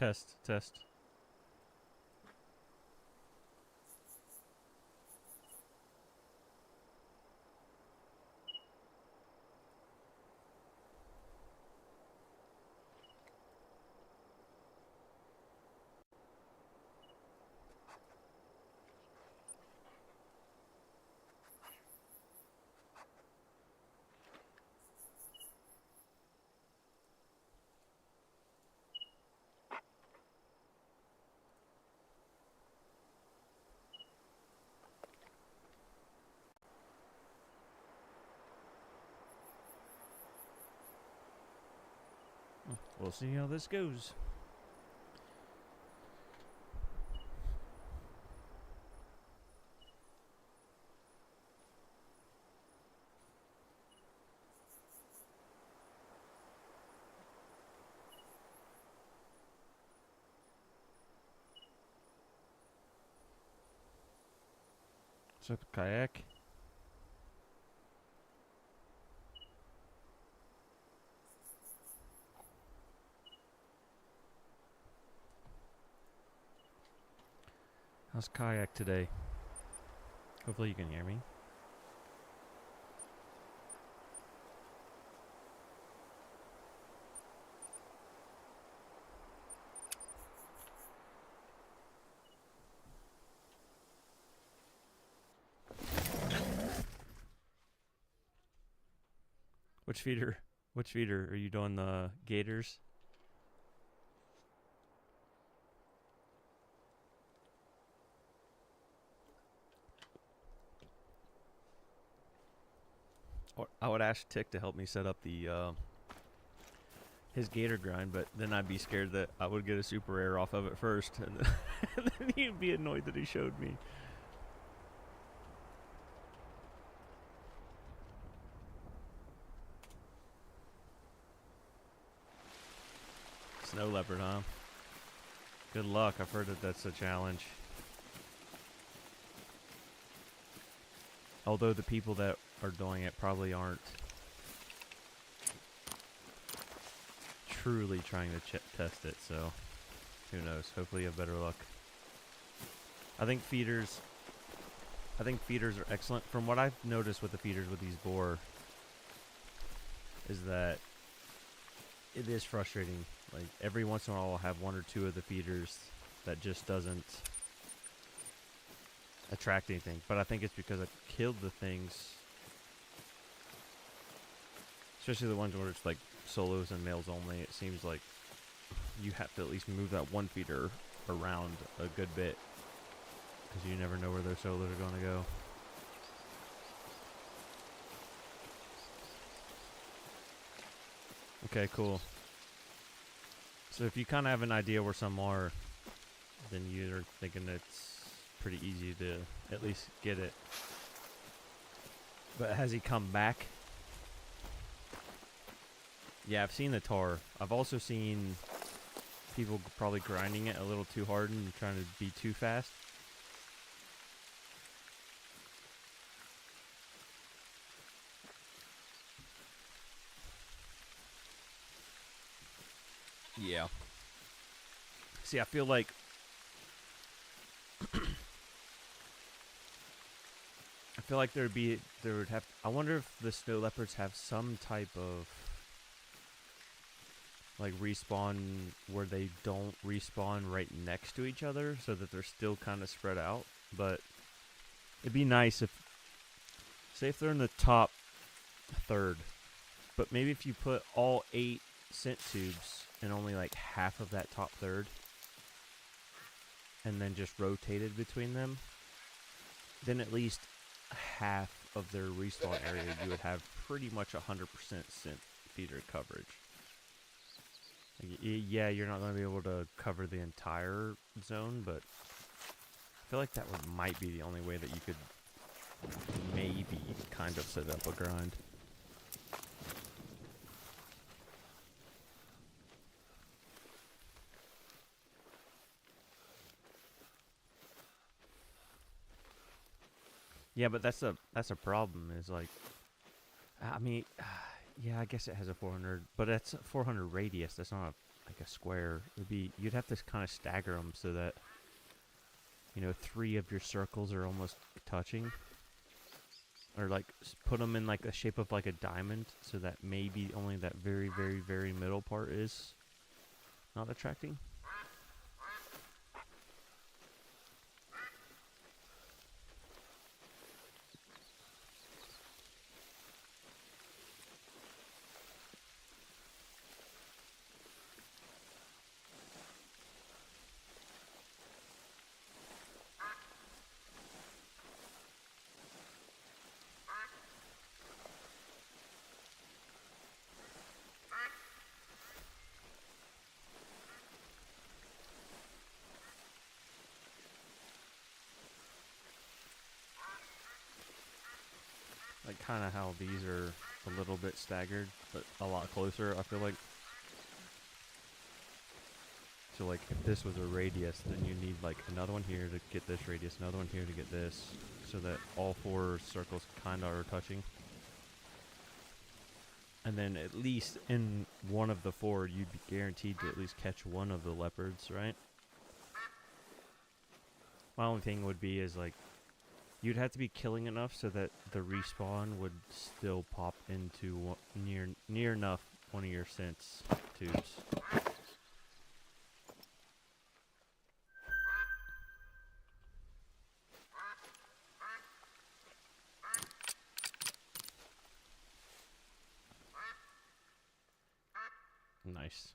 Test, test. We'll see how this goes. So kayak. How's kayak today? Hopefully you can hear me. Which feeder? Are you doing the gators? Or I would ask Tick to help me set up the his gator grind, but then I'd be scared that I would get a super rare off of it first, and then, and then he'd be annoyed that he showed me. Snow leopard, huh? Good luck. I've heard that that's a challenge. Although the people that are doing it probably aren't truly trying to test it, so who knows? Hopefully you have better luck. I think feeders are excellent. From what I've noticed with the feeders with these boar is that it is frustrating. Like every once in a while I'll have one or two of the feeders that just doesn't attract anything. But I think it's because I killed the things, especially the ones where it's like solos and males only. It seems like you have to at least move that one feeder around a good bit because you never know where their solos are going to go. Okay, cool. So if you kind of have an idea where some are, then you're thinking it's pretty easy to at least get it. But has he come back? Yeah, I've seen the Torr. I've also seen people probably grinding it a little too hard and trying to be too fast. Yeah. See, I feel like there would have. I wonder if the snow leopards have some type of like respawn where they don't respawn right next to each other, so that they're still kind of spread out. But it'd be nice if, say, if they're in the top third, but maybe if you put all 8 scent tubes in only like half of that top third, and then just rotated between them, then at least half of their respawn area you would have pretty much 100% scent feeder coverage. Like, yeah, you're not going to be able to cover the entire zone, but I feel like that might be the only way that you could maybe kind of set up a grind. Yeah, but that's a problem. Is like, I mean, yeah, I guess it has a 400, but that's a 400 radius. That's not a like a square. You'd have to kind of stagger them so that, you know, 3 of your circles are almost touching. Or like put them in like the shape of like a diamond so that maybe only that very, very, very middle part is not attracting. Like kind of how these are a little bit staggered, but a lot closer, I feel like. So like if this was a radius, then you need like another one here to get this radius, another one here to get this, so that all 4 circles kind of are touching. And then at least in one of the 4, you'd be guaranteed to at least catch one of the leopards, right? My only thing would be is like, you'd have to be killing enough so that the respawn would still pop into near enough one of your sense tubes. Nice.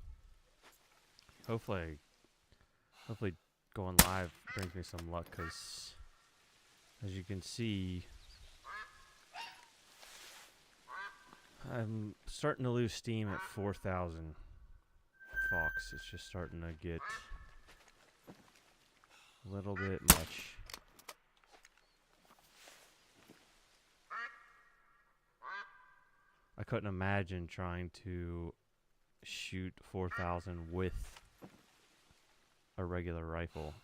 Hopefully going live brings me some luck, because as you can see, I'm starting to lose steam at 4,000 fox. It's just starting to get a little bit much. I couldn't imagine trying to shoot 4,000 with a regular rifle.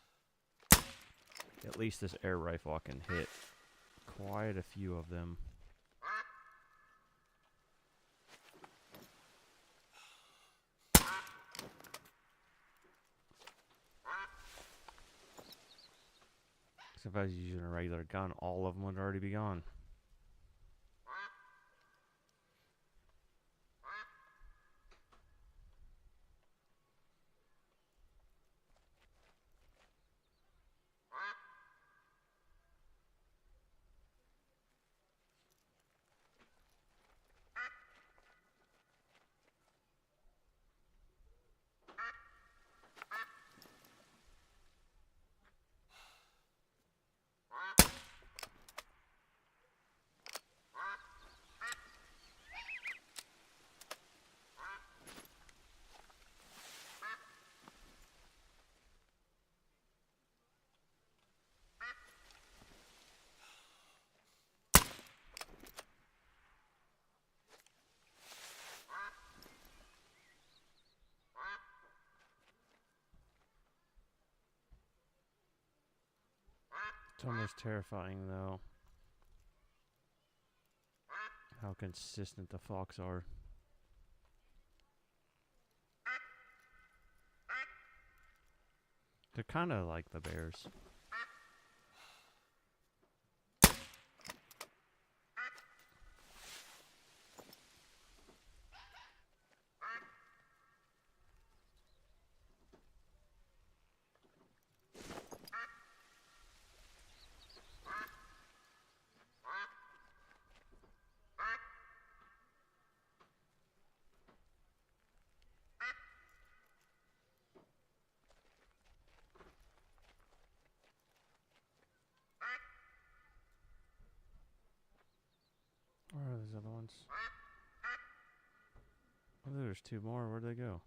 At least this air rifle I can hit quite a few of them. If I was using a regular gun, all of them would already be gone. It's almost terrifying, though, how consistent the fox are. They're kind of like the bears. Where are those other ones? Oh, there's 2 more. Where'd they go?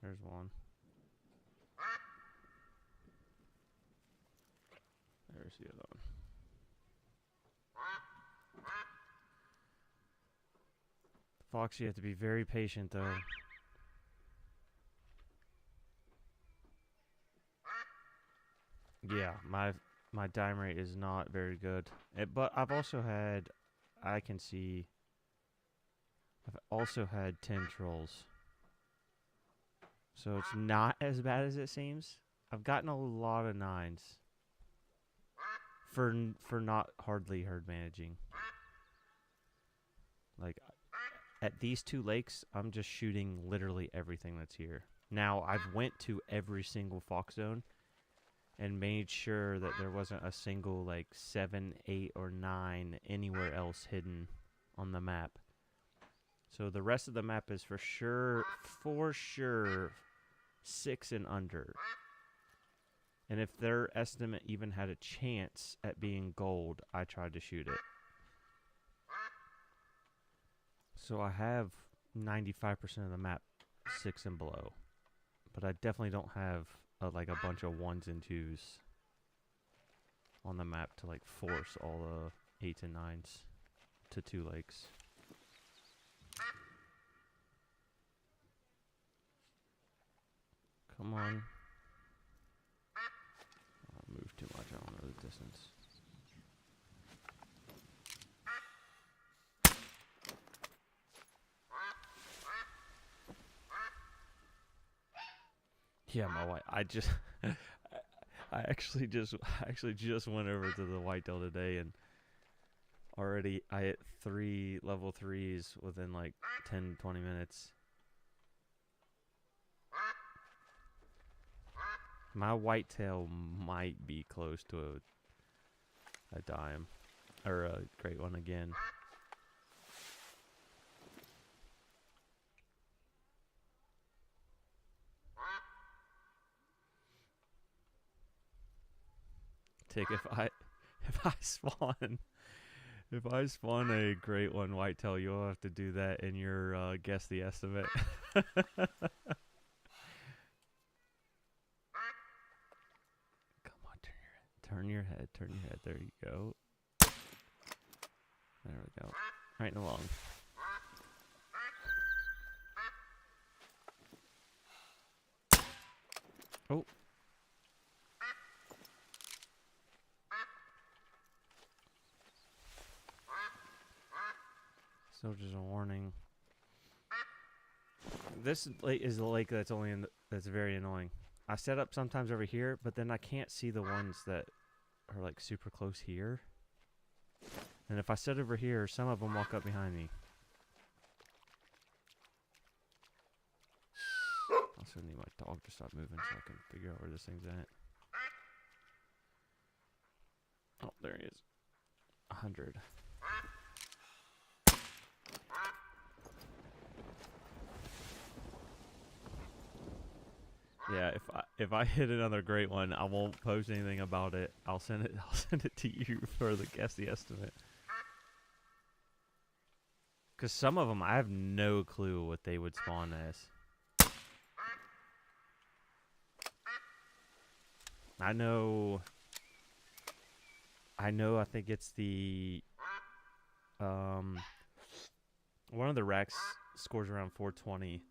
There's one. There's the other one. Fox, you have to be very patient, though. Yeah, my dime rate is not very good. But I've also had, I can see, I've also had 10 trolls. So it's not as bad as it seems. I've gotten a lot of 9s for not hardly herd managing. Like, at these 2 lakes, I'm just shooting literally everything that's here. Now, I've went to every single fox zone and made sure that there wasn't a single, like, 7, 8, or 9 anywhere else hidden on the map. So the rest of the map is for sure 6 and under. And if their estimate even had a chance at being gold, I tried to shoot it. So I have 95% of the map 6 and below. But I definitely don't have like a bunch of 1s and 2s on the map to like force all the 8s and 9s to 2 lakes. Come on. I'll move too much, I don't know the distance. Yeah, my white. I actually just went over to the whitetail today, and already I hit 3 level 3s within like 10, 20 minutes. My whitetail might be close to a dime or a great one again. If I spawn a great one whitetail, you'll have to do that in your guess the estimate. Come on, turn your head. There you go. There we go. Right along. Oh. So just a warning. This lake is the lake that's that's very annoying. I set up sometimes over here, but then I can't see the ones that are like super close here. And if I set over here, some of them walk up behind me. I also need my dog to stop moving so I can figure out where this thing's at. Oh, there he is. 100. Yeah, if I hit another great one, I won't post anything about it. I'll send it to you for the guess the estimate. Cause some of them I have no clue what they would spawn as. I know. I think it's the one of the racks scores around 420.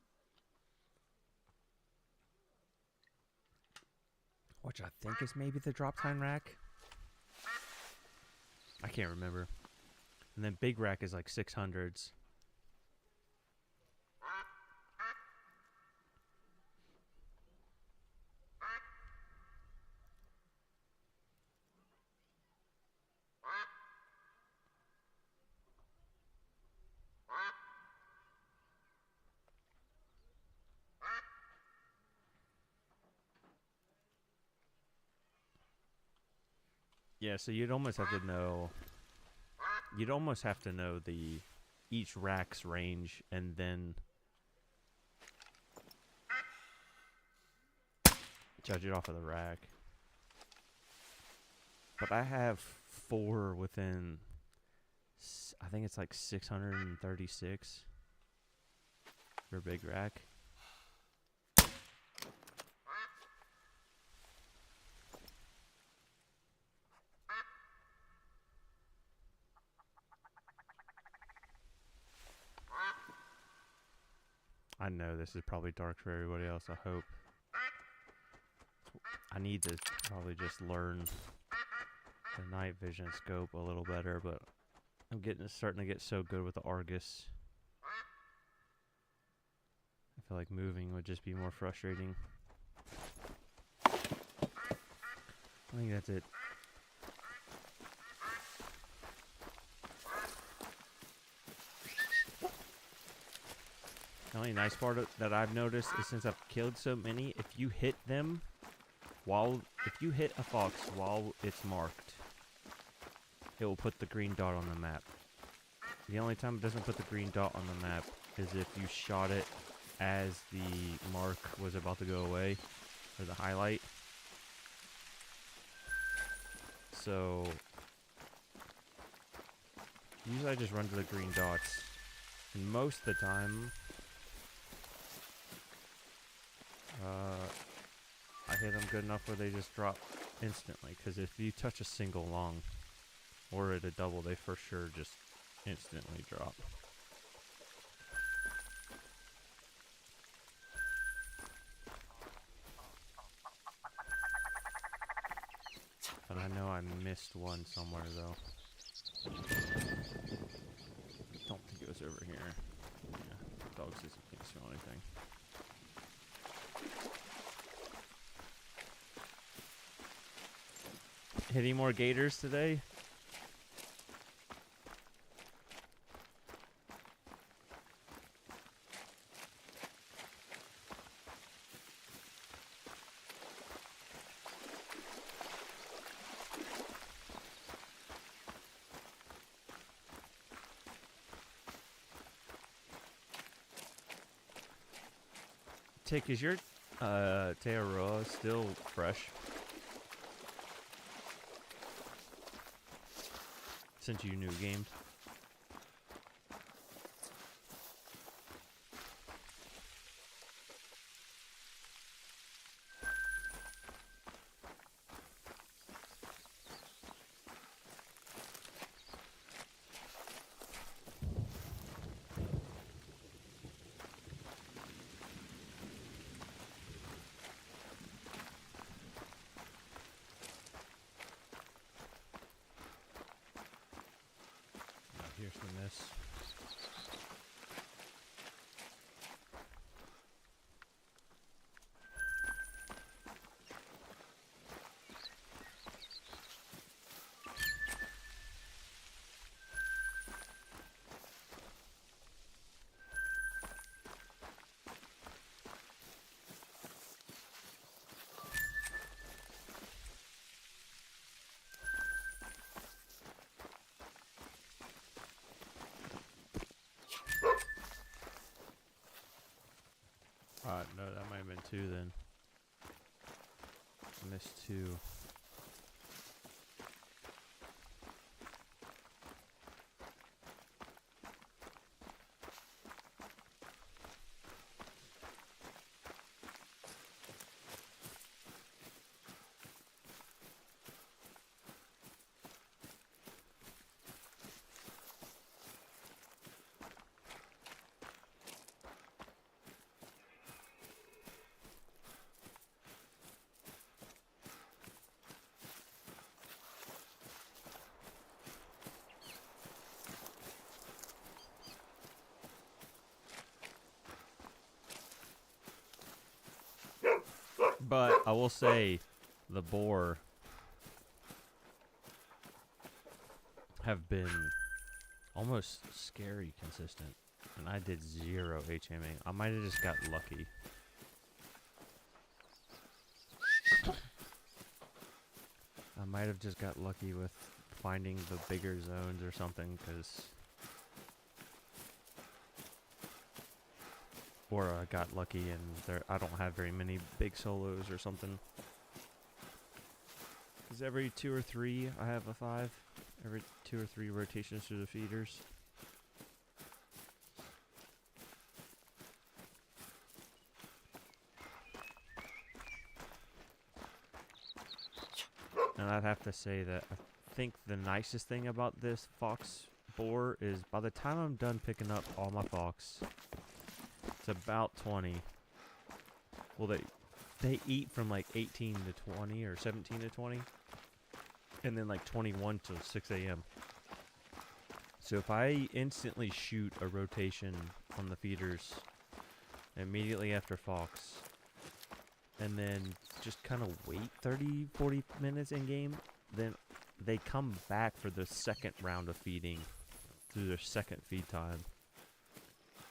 Which I think is maybe the drop time rack. I can't remember. And then big rack is like 600s. Yeah, so you'd almost have to know. You'd almost have to know each rack's range, and then judge it off of the rack. But I have 4 within. I think it's like 636 for big rack. I know this is probably dark for everybody else, I hope. I need to probably just learn the night vision scope a little better, but I'm starting to get so good with the Argus. I feel like moving would just be more frustrating. I think that's it. The only nice part that I've noticed is since I've killed so many, if you hit them if you hit a fox while it's marked, it will put the green dot on the map. The only time it doesn't put the green dot on the map is if you shot it as the mark was about to go away, or the highlight. So usually I just run to the green dots, and most of the time I hit them good enough where they just drop instantly, because if you touch a single long or at a double, they for sure just instantly drop. But I know I missed one somewhere though. Don't think it was over here. Yeah, dog says you can't smell anything. Hit any more gators today? Tick, is your Tearoa still fresh? Since you new gamed? Here's the miss. No, that might have been two then. I missed two. But I will say, the boar have been almost scary consistent, and I did 0 HMing. I might have just got lucky. I might have just got lucky with finding the bigger zones or something, or I got lucky and I don't have very many big solos or something. Because every 2 or 3 I have a 5. Every 2 or 3 rotations through the feeders. And I'd have to say that I think the nicest thing about this fox boar is by the time I'm done picking up all my fox, it's about 20. Well, they eat from like 18 to 20 or 17 to 20. And then like 21 till 6 a.m. So if I instantly shoot a rotation on the feeders immediately after fox, and then just kind of wait 30-40 minutes in game, then they come back for the second round of feeding through their second feed time.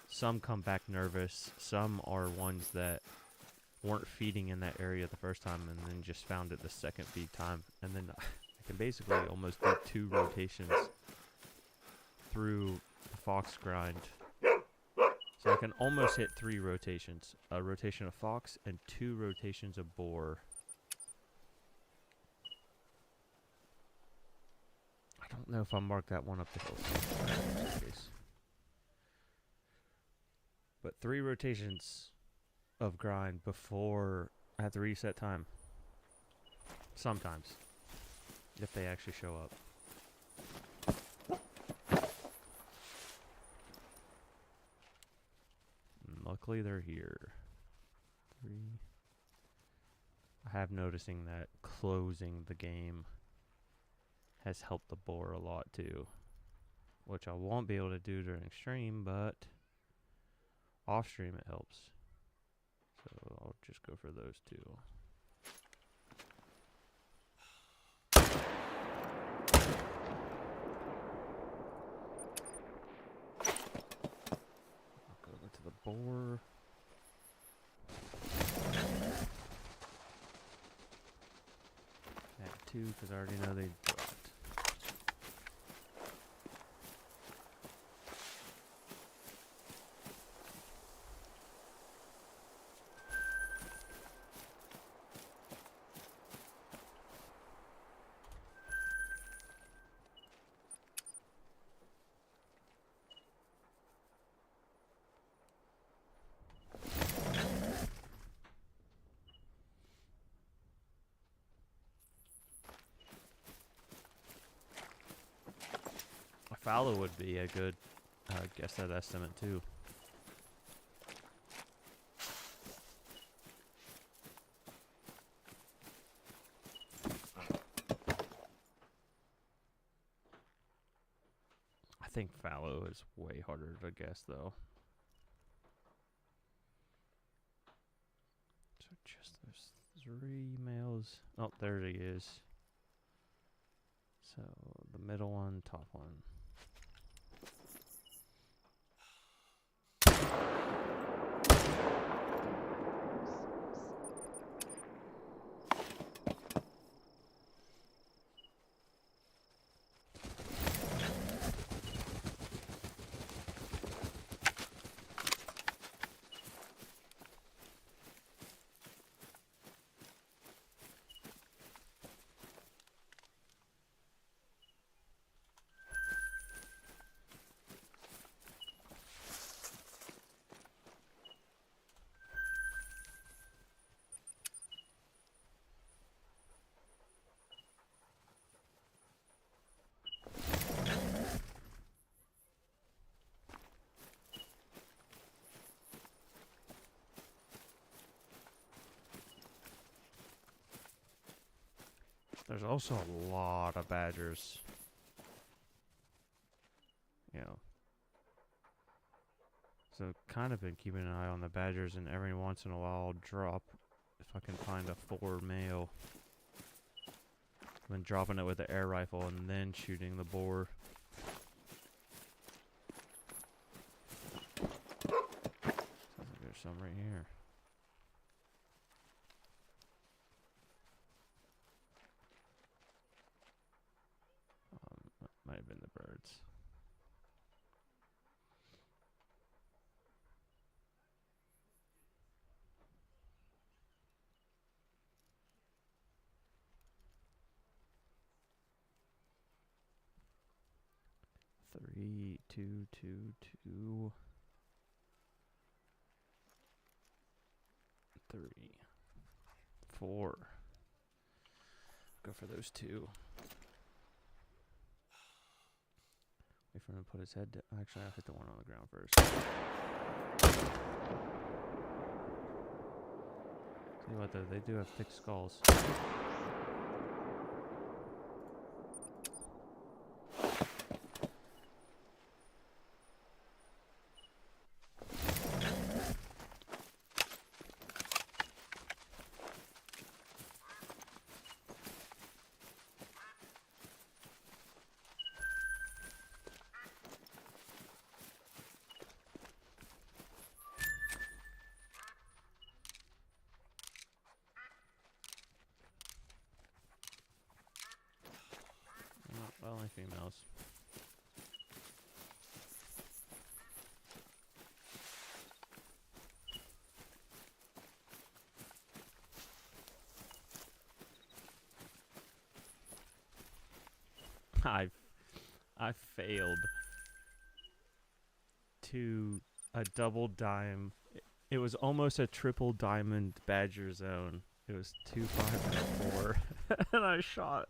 Some come back nervous, some are ones that weren't feeding in that area the first time and then just found it the second feed time, and then I can basically almost do 2 rotations through the fox grind. So I can almost hit 3 rotations. A rotation of fox and 2 rotations of boar. I don't know if I marked that one up the hill. But 3 rotations of grind before I have to reset time. Sometimes. If they actually show up. Luckily they're here. 3. I have noticing that closing the game has helped the boar a lot too, which I won't be able to do during stream, but off stream it helps. So I'll just go for those 2. I'll go to the boar. Add 2 because I already know they dropped. Fallow would be a good guess that estimate too. I think fallow is way harder to guess though. So just those 3 males. Oh, there he is. So the middle one, top one. There's also a lot of badgers. Yeah. So kind of been keeping an eye on the badgers, and every once in a while I'll drop if I can find a 4 male. I've been dropping it with the air rifle and then shooting the boar. Sounds like there's some right here. That might have been the birds. Three, two, 3, 4. Go for those 2. Wait for him to put his head down. Actually, I'll hit the one on the ground first. See what though, they do have thick skulls. else. I failed to a double dime. It was almost a triple diamond badger zone. It was 2, 5, and a 4. And I shot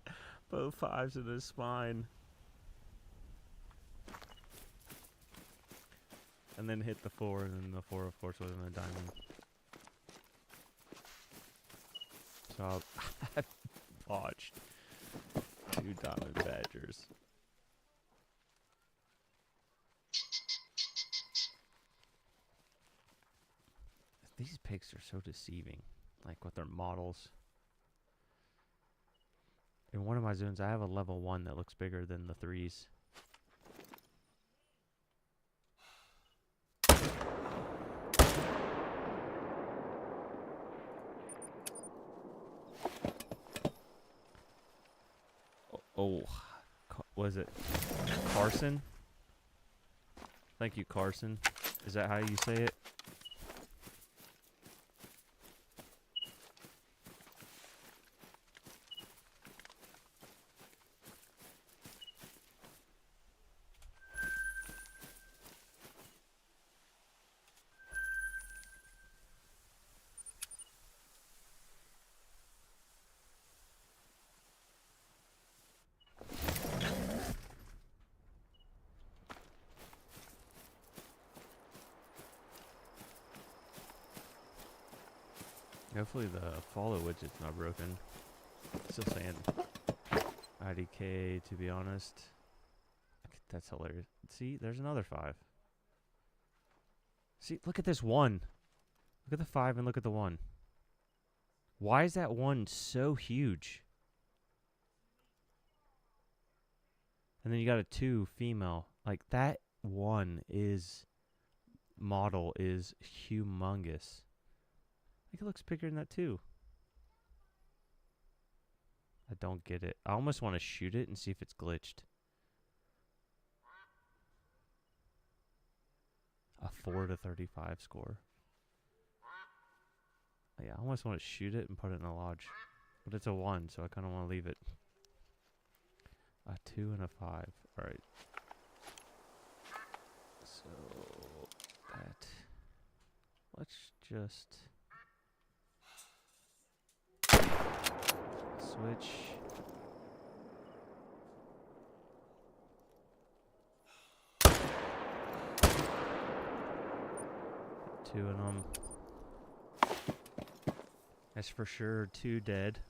both 5s in his spine. And then hit the 4, and then the 4, of course, wasn't a diamond. So I botched 2 diamond badgers. These pigs are so deceiving, like with their models. In one of my zones, I have a level 1 that looks bigger than the 3s. Oh, was it Carson? Thank you, Carson. Is that how you say it? Hopefully the follow widget's not broken. Still saying IDK, to be honest. That's hilarious. See, there's another 5. See, look at this 1. Look at the 5 and look at the 1. Why is that 1 so huge? And then you got a 2 female. Like, that 1 is... model is humongous. I think it looks bigger than that too. I don't get it. I almost want to shoot it and see if it's glitched. A 4 to 35 score. Yeah, I almost want to shoot it and put it in a lodge. But it's a 1, so I kind of want to leave it. A 2 and a 5. Alright. So, that... let's just... switch. Two of them. That's for sure 2 dead.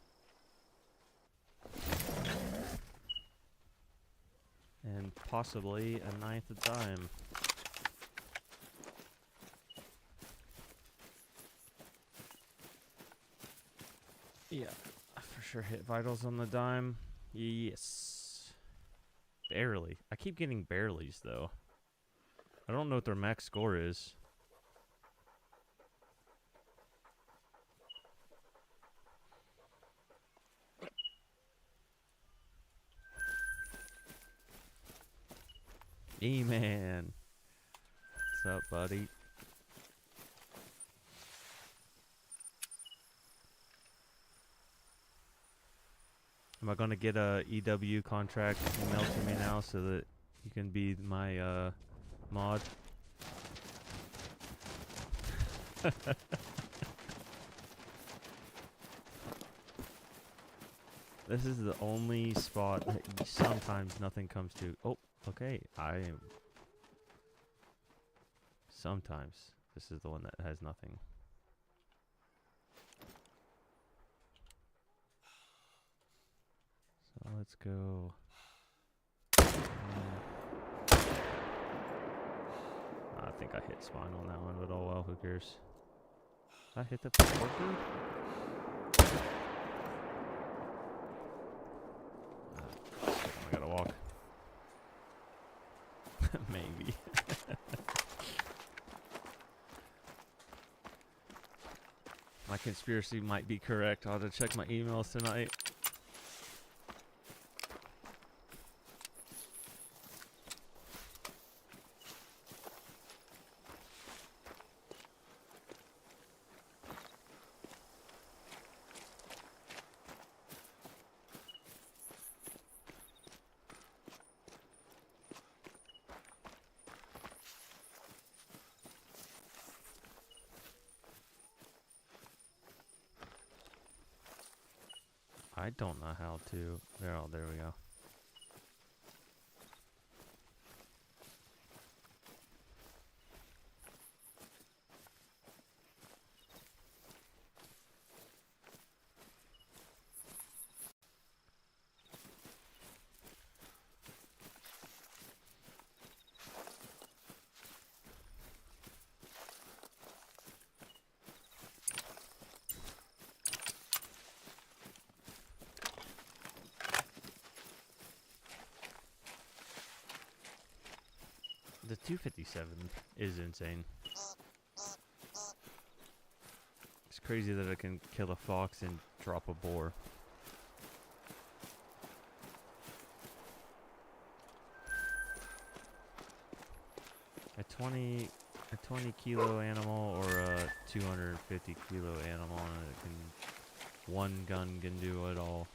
And possibly a 9th of time. Yeah. Sure hit vitals on the dime. Yes. Barely. I keep getting barelys though. I don't know what their max score is. E-man. What's up, buddy? Am I gonna get a EW contract emailed to me now so that you can be my mod? This is the only spot that sometimes nothing comes to. Oh, okay. Sometimes this is the one that has nothing. So let's go. I think I hit spine on that one, but oh well, who cares? Did I hit the port dude? I gotta walk. Maybe. My conspiracy might be correct. I'll have to check my emails tonight. I don't know how to. There we go. The 257 is insane. It's crazy that it can kill a fox and drop a boar. A 20 kilo animal or a 250 kilo animal, and it can, one gun can do it all.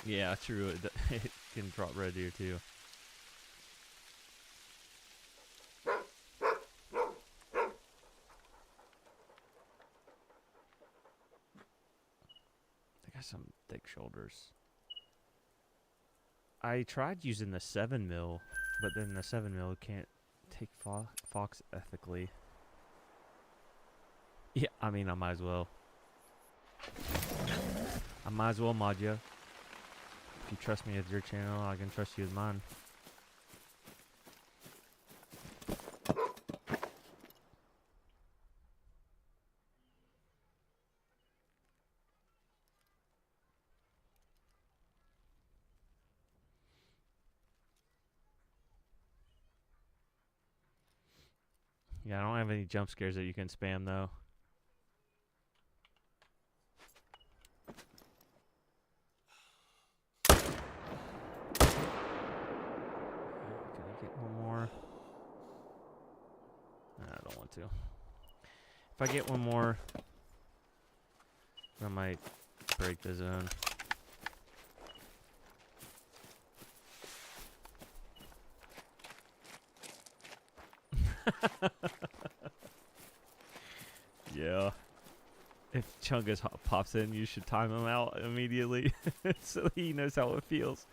Yeah, true. It can drop red deer too. They got some thick shoulders. I tried using the 7mm, but then the 7mm can't take fox ethically. Yeah, I mean, I might as well. I might as well mod you. If you trust me with your channel, I can trust you with mine. Yeah, I don't have any jump scares that you can spam though. Can I get one more? No, I don't want to. If I get one more, I might break the zone. Yeah. If Chungus pops in, you should time him out immediately so he knows how it feels.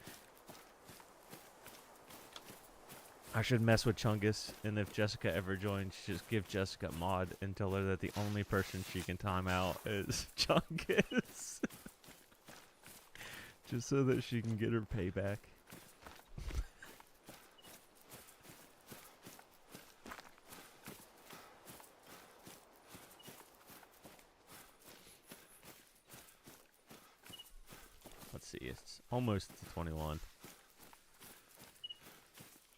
I should mess with Chungus, and if Jessica ever joins, just give Jessica a mod and tell her that the only person she can time out is Chungus. Just so that she can get her payback. Let's see, it's almost to 21.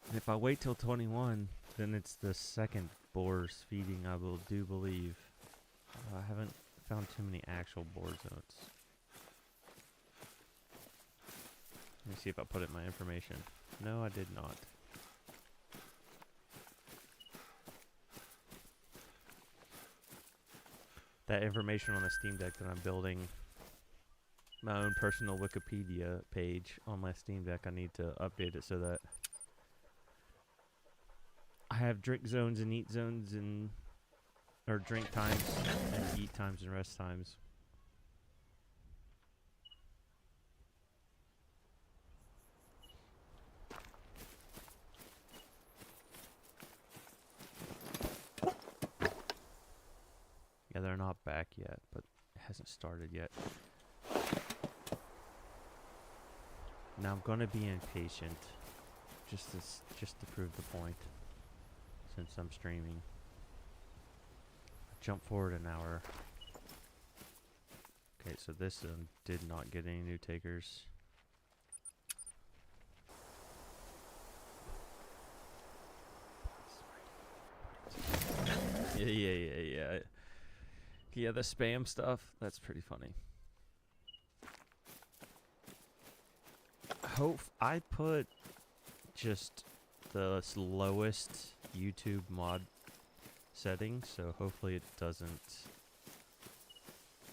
And if I wait till 21, then it's the second boar's feeding, I do believe. I haven't found too many actual boar zones. Let me see if I put it in my information. No, I did not. That information on the Steam Deck that I'm building, my own personal Wikipedia page on my Steam Deck, I need to update it so that I have drink zones and eat zones, and or drink times and eat times and rest times. Yeah, they're not back yet, but it hasn't started yet. Now I'm gonna be impatient, just to prove the point. Since I'm streaming, jump forward an hour. Okay, so this did not get any new takers. Yeah. Yeah, the spam stuff, that's pretty funny. I put just the lowest YouTube mod setting, so hopefully it doesn't.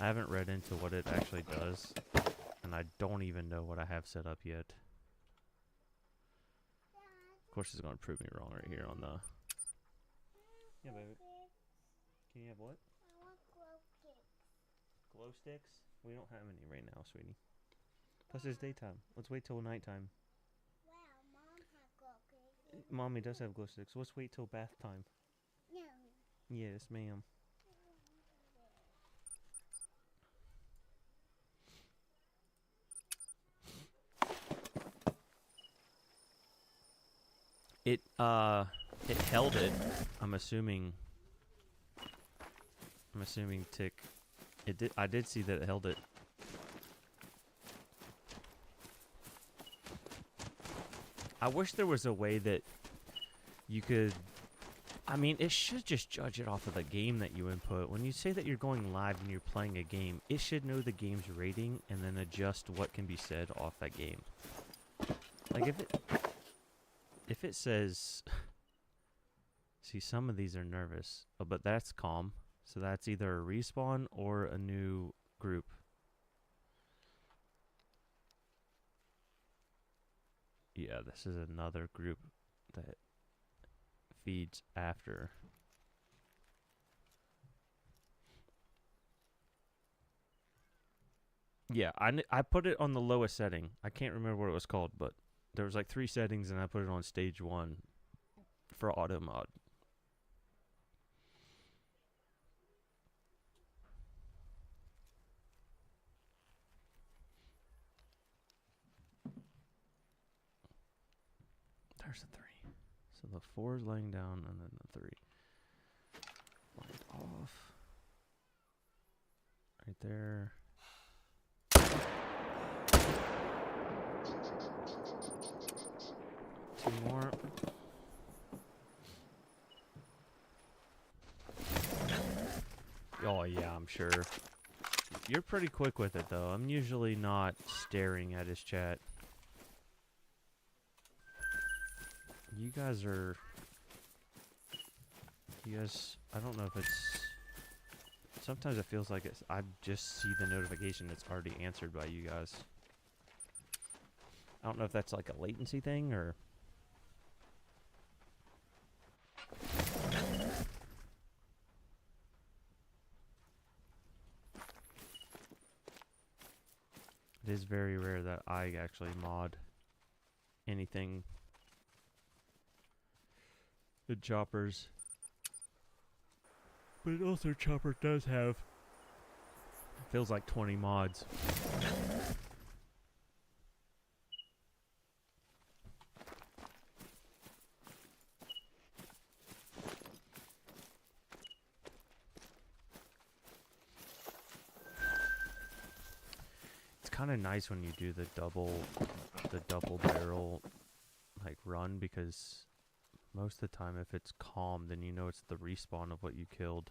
I haven't read into what it actually does, and I don't even know what I have set up yet. Of course, it's going to prove me wrong right here on the... Yeah, baby. Can you have what? I want glow sticks. Glow sticks? We don't have any right now, sweetie. Plus, it's daytime. Let's wait till nighttime. Wow, Mom has glow sticks. Mommy does have glow sticks. Let's wait till bath time. No. Yes, ma'am. It held it. I'm assuming tick. It did. I did see that it held it. I wish there was a way that you could... I mean, it should just judge it off of the game that you input. When you say that you're going live and you're playing a game, it should know the game's rating and then adjust what can be said off that game. Like if it says... See, some of these are nervous, but that's calm. So that's either a respawn or a new group. Yeah, this is another group that feeds after. Yeah, I put it on the lowest setting. I can't remember what it was called, but there was like 3 settings, and I put it on stage 1 for auto mod. There's a 3. So the 4 is laying down, and then the 3. Lined off. Right there. 2 more. Oh yeah, I'm sure. You're pretty quick with it though. I'm usually not staring at his chat. You guys, I don't know if it's, sometimes it feels like it's, I just see the notification that's already answered by you guys. I don't know if that's like a latency thing or... It is very rare that I actually mod anything. The choppers. But also Chopper does have, feels like 20 mods. It's kind of nice when you do the double barrel like run, because most of the time if it's calm, then you know it's the respawn of what you killed.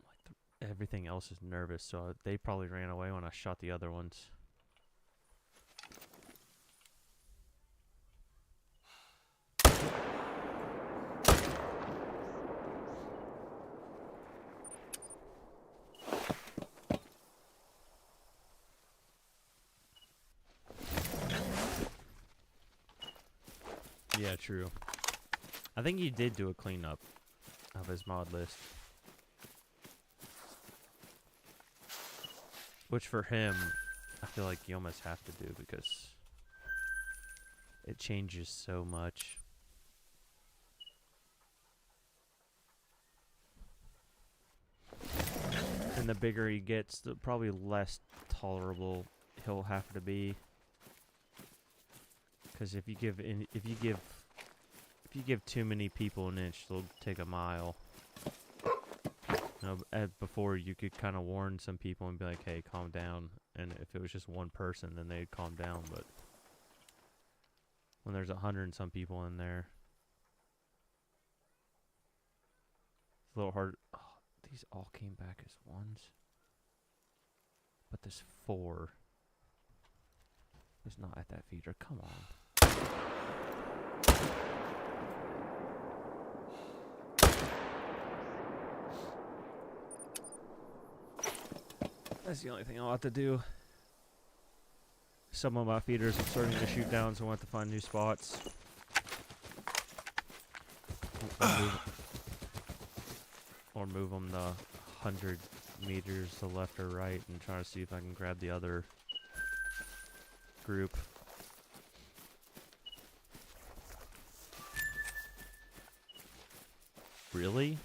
Like everything else is nervous, so they probably ran away when I shot the other ones. Yeah, true. I think he did do a cleanup of his mod list. Which for him, I feel like you almost have to do because it changes so much. And the bigger he gets, the probably less tolerable he'll have to be. Because if you give too many people an inch, they'll take a mile. You know, before you could kind of warn some people and be like, "Hey, calm down." And if it was just one person, then they'd calm down. But when there's 100 and some people in there, it's a little hard. Oh, these all came back as ones, but this 4 is not at that feeder. Come on. That's the only thing I'll have to do. some of my feeders I'm starting to shoot down, so I want to find new spots. Or move them the 100 meters to left or right and try to see if I can grab the other group. Really?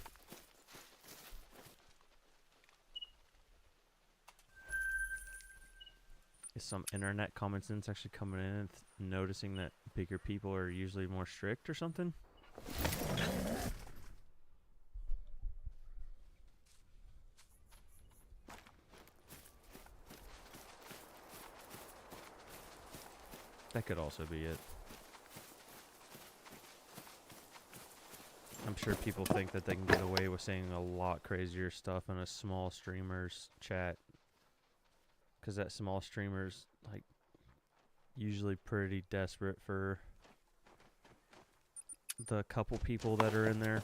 Is some internet common sense actually coming in and noticing that bigger people are usually more strict or something? That could also be it. I'm sure people think that they can get away with saying a lot crazier stuff in a small streamer's chat. Because that small streamer's, like, usually pretty desperate for the couple people that are in there.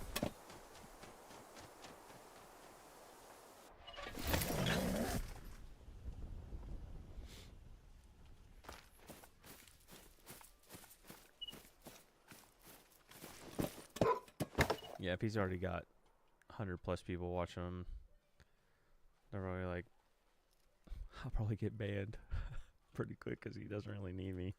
Yeah, if he's already got 100 plus people watching him, they're probably like, I'll probably get banned pretty quick because he doesn't really need me.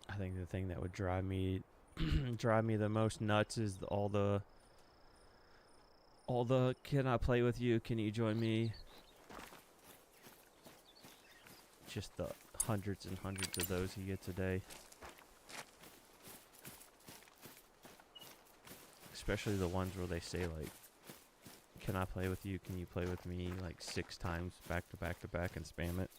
I think the thing that would drive me the most nuts is all the can I play with you? Can you join me? Just the hundreds and hundreds of those he gets a day. Especially the ones where they say like, can I play with you? Can you play with me? Like 6 times back to back to back and spam it.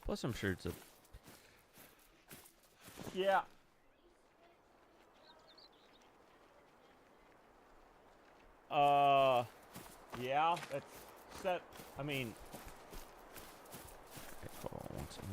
Plus, I'm sure it's a... Yeah. Yeah, that's set. I mean... Okay, hold on one second.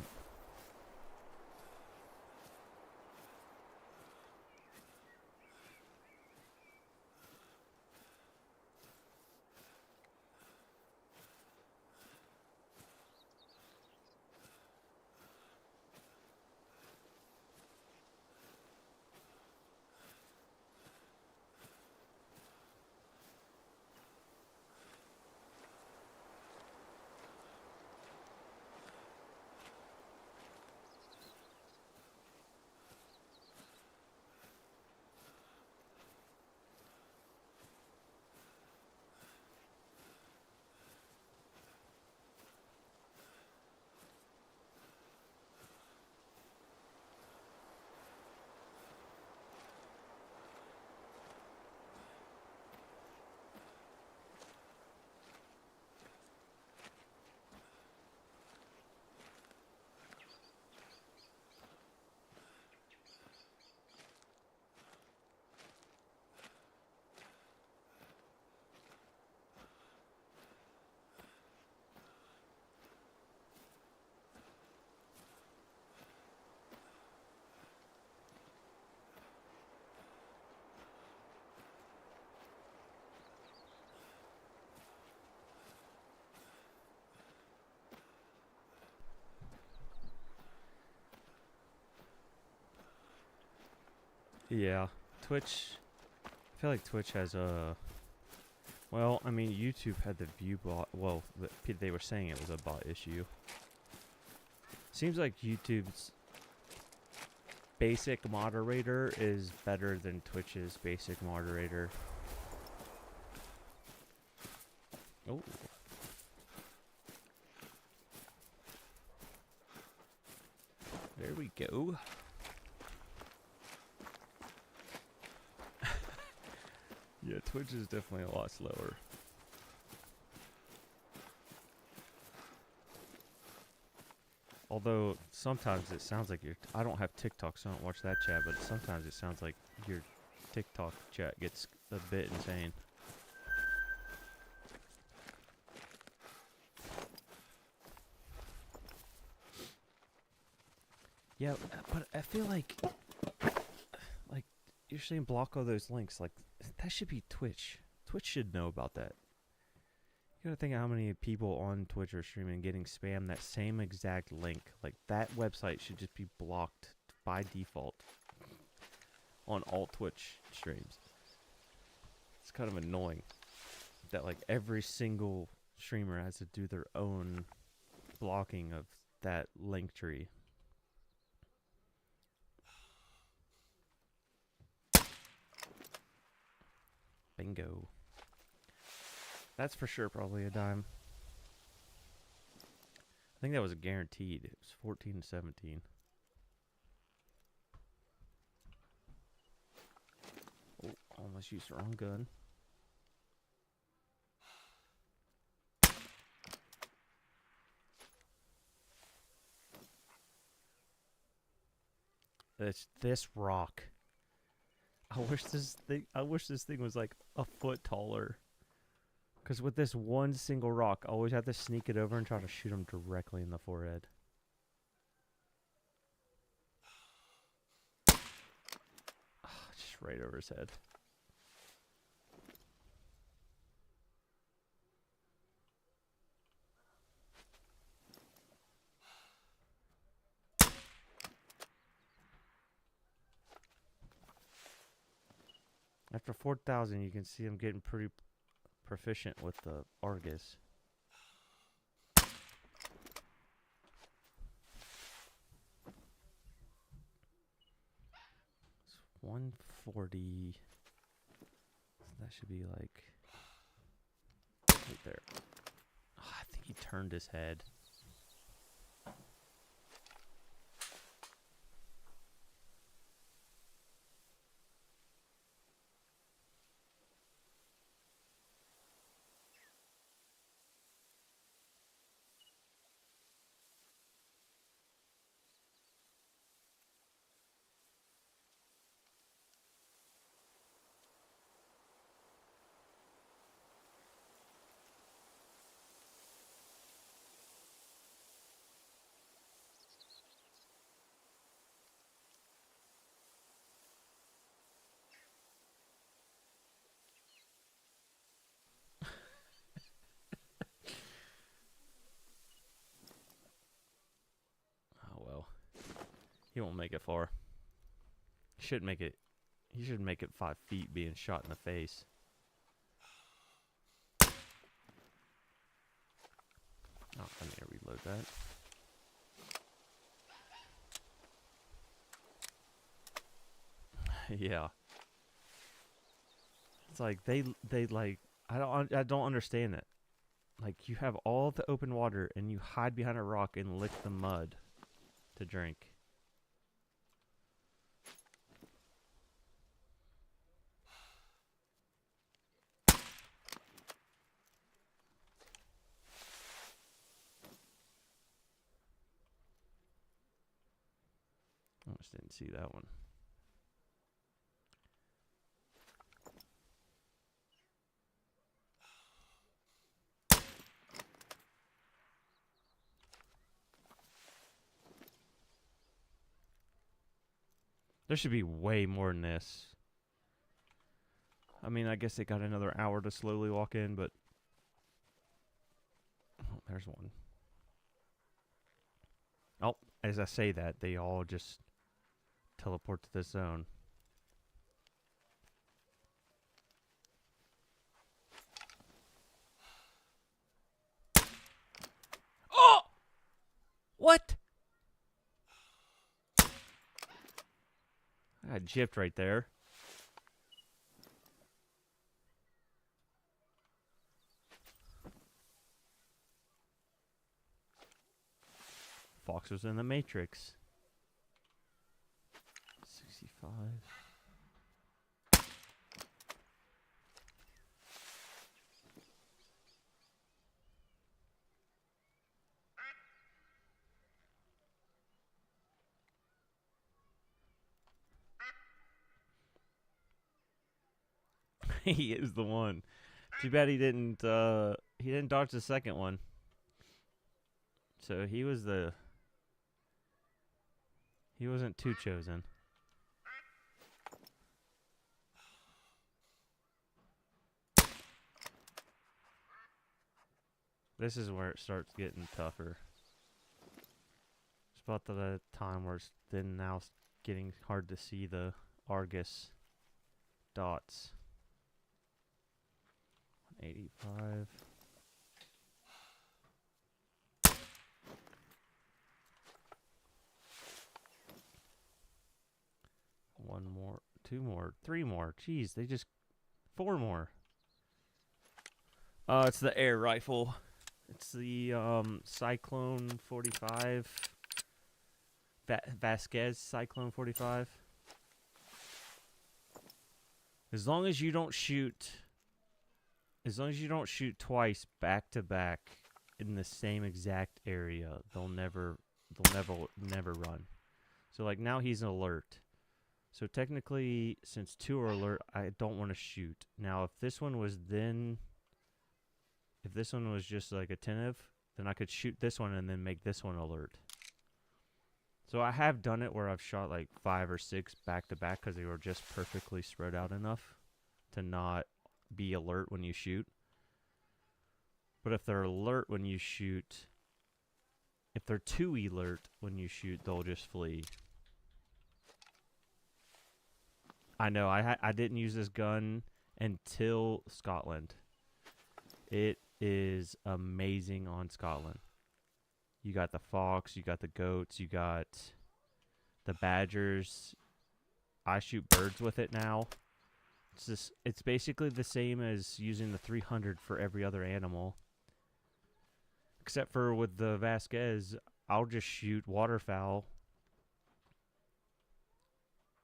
Yeah, Twitch. I feel like Twitch has a. Well, I mean, YouTube had the view bot. Well, they were saying it was a bot issue. Seems like YouTube's basic moderator is better than Twitch's basic moderator. Oh. There we go. Yeah, Twitch is definitely a lot slower. Although sometimes it sounds like I don't have TikTok, so I don't watch that chat, but sometimes it sounds like your TikTok chat gets a bit insane. Yeah, but I feel like you're saying block all those links. Like, that should be Twitch. Twitch should know about that. You gotta think of how many people on Twitch are streaming and getting spammed that same exact link. Like, that website should just be blocked by default on all Twitch streams. It's kind of annoying that, like, every single streamer has to do their own blocking of that link tree. Bingo. That's for sure probably a dime. I think that was guaranteed. It was 14 to 17. Oh, almost used the wrong gun. It's this rock. I wish this thing was like a foot taller. Because with this one single rock, I always have to sneak it over and try to shoot him directly in the forehead. Just right over his head. After 4,000, you can see I'm getting pretty proficient with the Argus. It's 140. So that should be like right there. Oh, I think he turned his head. Oh well. He won't make it far. He should make it 5 feet being shot in the face. Oh, I need to reload that. Yeah. It's like they like I don't understand it. Like, you have all the open water and you hide behind a rock and lick the mud to drink. Almost didn't see that one. There should be way more than this. I mean, I guess they got another hour to slowly walk in, but... Oh, there's one. Oh, as I say that, they all just teleport to this zone. Oh! What? I got gypped right there. Fox was in the Matrix. 65. He is the one. Too bad he didn't dodge the second one. So he wasn't too chosen. This is where it starts getting tougher. It's about the time where it's then now getting hard to see the Argus dots. 185. One more, two more, three more. Jeez, they just 4 more. It's the air rifle. It's the Cyclone 45. Vasquez Cyclone 45. As long as you don't shoot twice back to back in the same exact area, they'll never run. So like now he's an alert. So technically, since 2 are alert, I don't want to shoot. Now if this one was just like attentive, then I could shoot this one and then make this one alert. So I have done it where I've shot like 5 or 6 back to back because they were just perfectly spread out enough to not be alert when you shoot. But if they're alert when you shoot, if they're too alert when you shoot, they'll just flee. I know, I didn't use this gun until Scotland. It is amazing on Scotland. You got the fox, you got the goats, you got the badgers. I shoot birds with it now. It's basically the same as using the 300 for every other animal. Except for with the Vasquez, I'll just shoot waterfowl.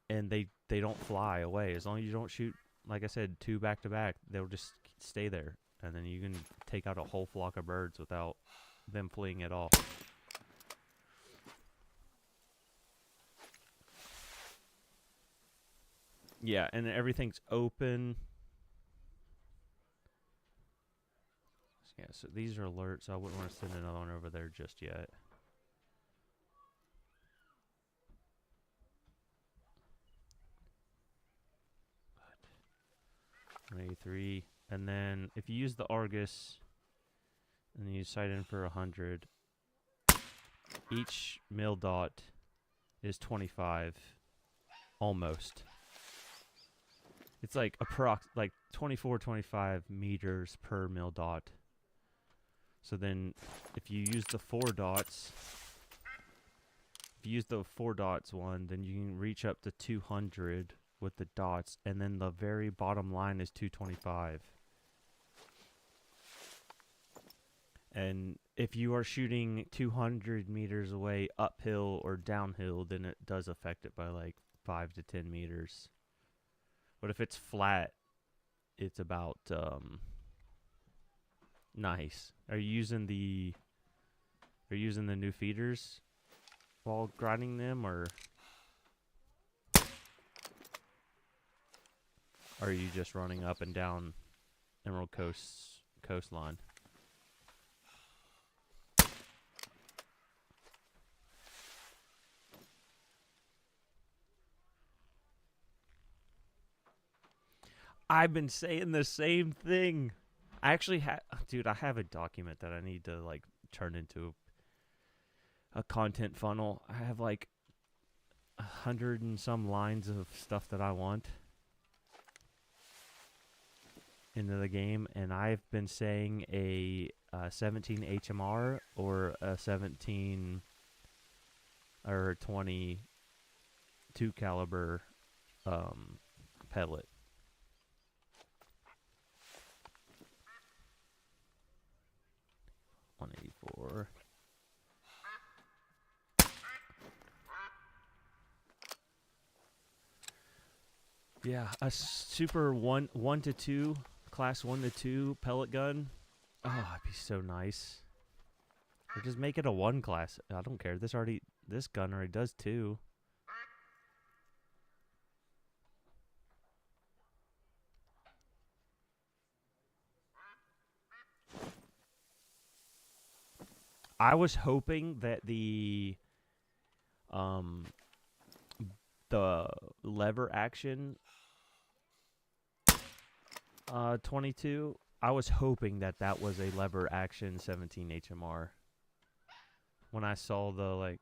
And they don't fly away. As long as you don't shoot, like I said, 2 back to back, they'll just stay there. And then you can take out a whole flock of birds without them fleeing at all. Yeah, and everything's open. Yeah, so these are alerts, so I wouldn't want to send another one over there just yet. But 183. And then if you use the Argus and you sight in for 100, each mil dot is 25, almost. It's like 24, 25 meters per mil dot. So then if you use the 4 dots, one, then you can reach up to 200 with the dots, and then the very bottom line is 225. And if you are shooting 200 meters away uphill or downhill, then it does affect it by like 5 to 10 meters. But if it's flat, it's about nice. Are you using the new feeders while grinding them, or are you just running up and down Emerald Coast's coastline? I've been saying the same thing. I actually dude, I have a document that I need to like turn into a content funnel. I have like 100 and some lines of stuff that I want into the game, and I've been saying a 17 HMR or a 17 or 22 caliber pellet. $184. Yeah, a super 1 to 2, class 1 to 2 pellet gun. Oh, it'd be so nice. Or just make it a 1 class. I don't care. This gun already does 2. I was hoping that the lever action 22. I was hoping that that was a lever action 17 HMR. When I saw the like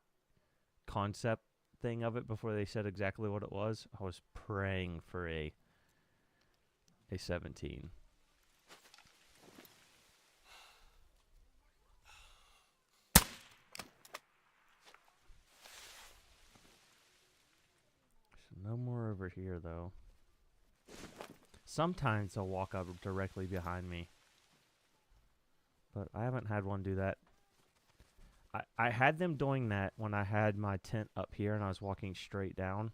concept thing of it before they said exactly what it was, I was praying for a 17. No more over here, though. Sometimes they'll walk up directly behind me. But I haven't had one do that. I had them doing that when I had my tent up here and I was walking straight down.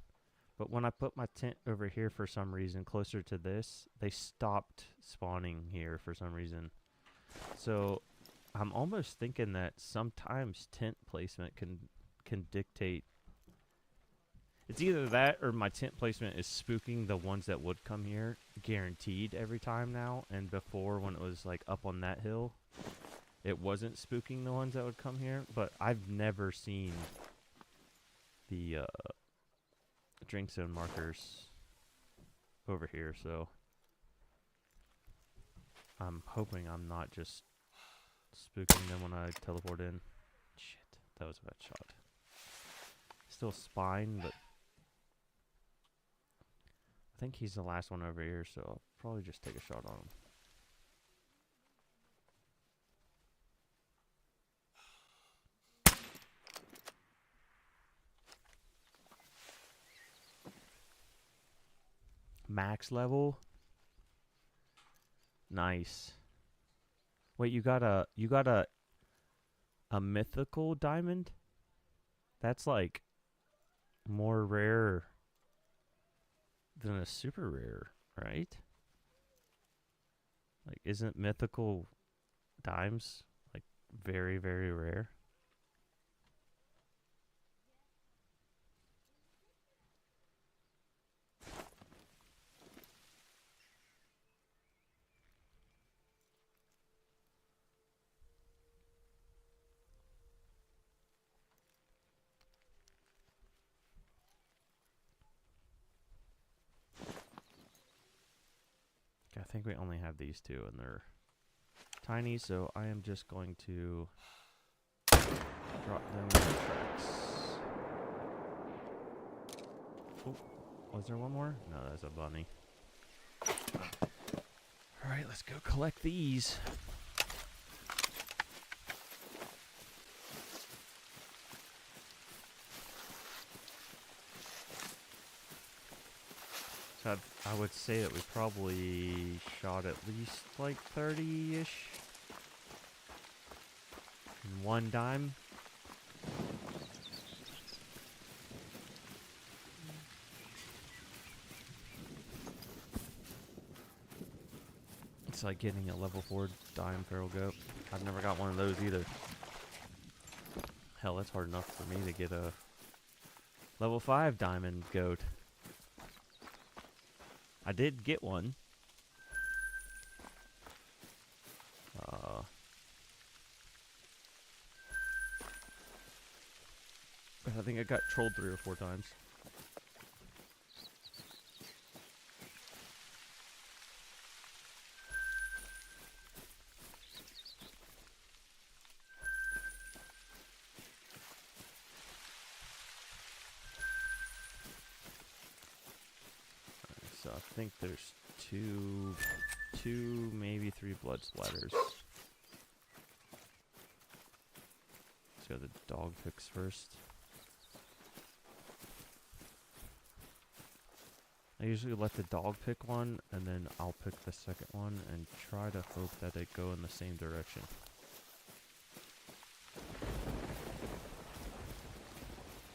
But when I put my tent over here for some reason, closer to this, they stopped spawning here for some reason. So I'm almost thinking that sometimes tent placement can dictate. It's either that or my tent placement is spooking the ones that would come here, guaranteed every time now. And before, when it was like up on that hill, it wasn't spooking the ones that would come here. But I've never seen the drink zone markers over here, so I'm hoping I'm not just spooking them when I teleport in. Shit, that was a bad shot. Still spine, but I think he's the last one over here, so I'll probably just take a shot on him. Max level. Nice. Wait, you got a mythical diamond? That's like more rare than a super rare, right? Like, isn't mythical dimes like very, very rare? I think we only have these two, and they're tiny, so I am just going to drop them in the tracks. Oh, was there one more? No, that's a bunny. Alright, let's go collect these. So I would say that we probably shot at least like 30-ish in one dime. It's like getting a level 4 dime feral goat. I've never got one of those either. Hell, that's hard enough for me to get a level 5 diamond goat. I did get one. But I think I got trolled 3 or 4 times. So I think there's two, maybe 3 blood splatters. Let's go the dog picks first. I usually let the dog pick one, and then I'll pick the second one and try to hope that they go in the same direction.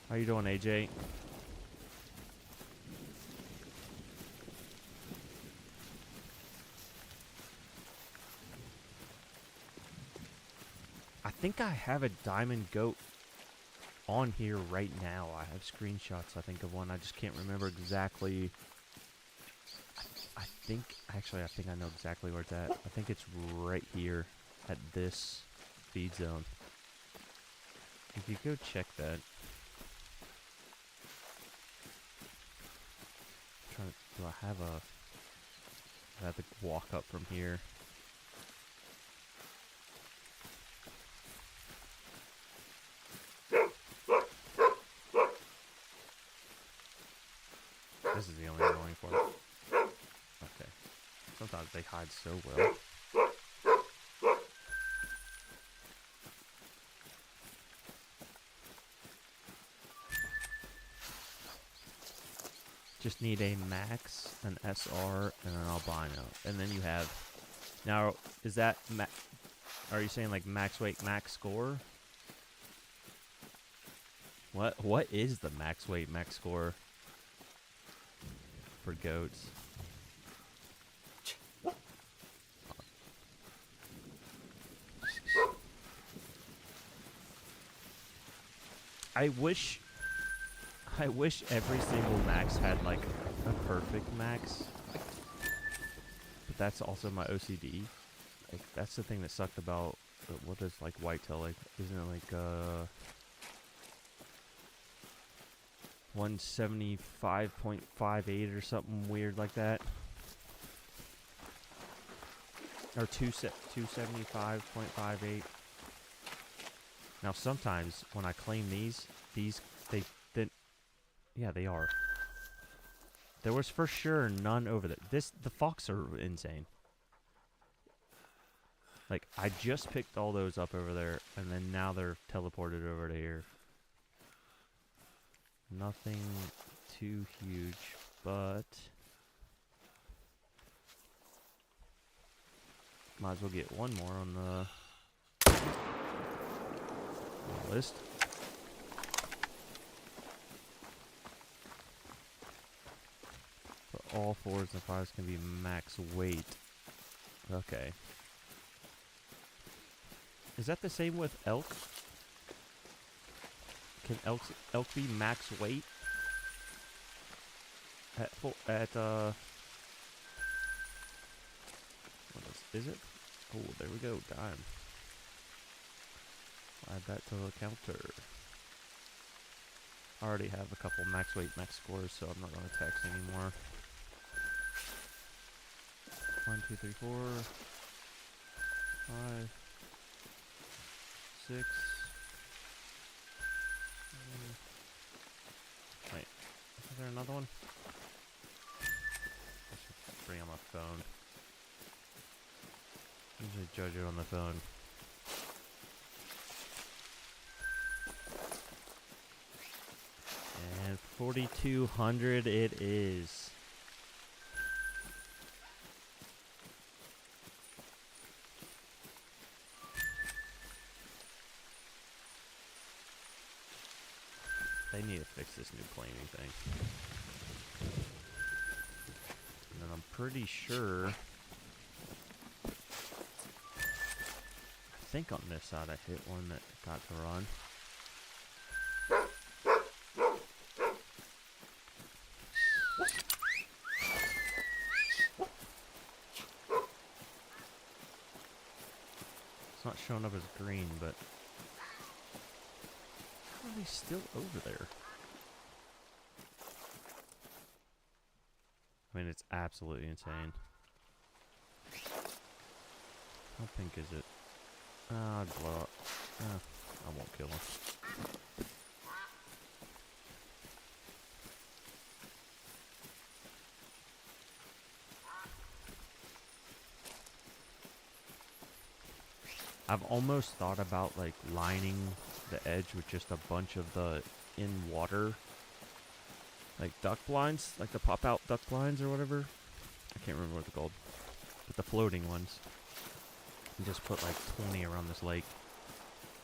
How you doing, AJ? I think I have a diamond goat on here right now. I have screenshots, I think, of one. I just can't remember exactly. I think I know exactly where it's at. I think it's right here at this feed zone. You go check that. Do I have a... I have to walk up from here. This is the only annoying part. Okay. Sometimes they hide so well. Just need a max, an SR, and an albino. And then you have... Now, is that... Are you saying like max weight, max score? What is the max weight, max score for goats? I wish every single max had like a perfect max, but that's also my OCD. Like that's the thing that sucked about what is like whitetail, like isn't it like 175.58 or something weird like that, or 275.58. Now sometimes when I claim these yeah, they are. There was for sure none over there. The fox are insane. Like, I just picked all those up over there, and then now they're teleported over to here. Nothing too huge, but... Might as well get one more on the list. But all 4s and 5s can be max weight. Okay. Is that the same with elk? Can elk be max weight? What is it? Oh, there we go, dime. Add that to the counter. I already have a couple max weight, max scores, so I'm not going to text anymore. 1, 2, 3, 4, 5, 6. Wait, is there another one? I should bring on my phone. Usually judge it on the phone. And 4,200 it is. They need to fix this new claiming thing. And then I'm pretty sure... I think on this side I hit one that got to run. It's not showing up as green, but... How are they still over there? I mean, it's absolutely insane. How pink is it? I'd blow up. I won't kill him. I've almost thought about like lining the edge with just a bunch of the in water like duck blinds, like the pop out duck blinds or whatever. I can't remember what they're called, but the floating ones. And just put like 20 around this lake,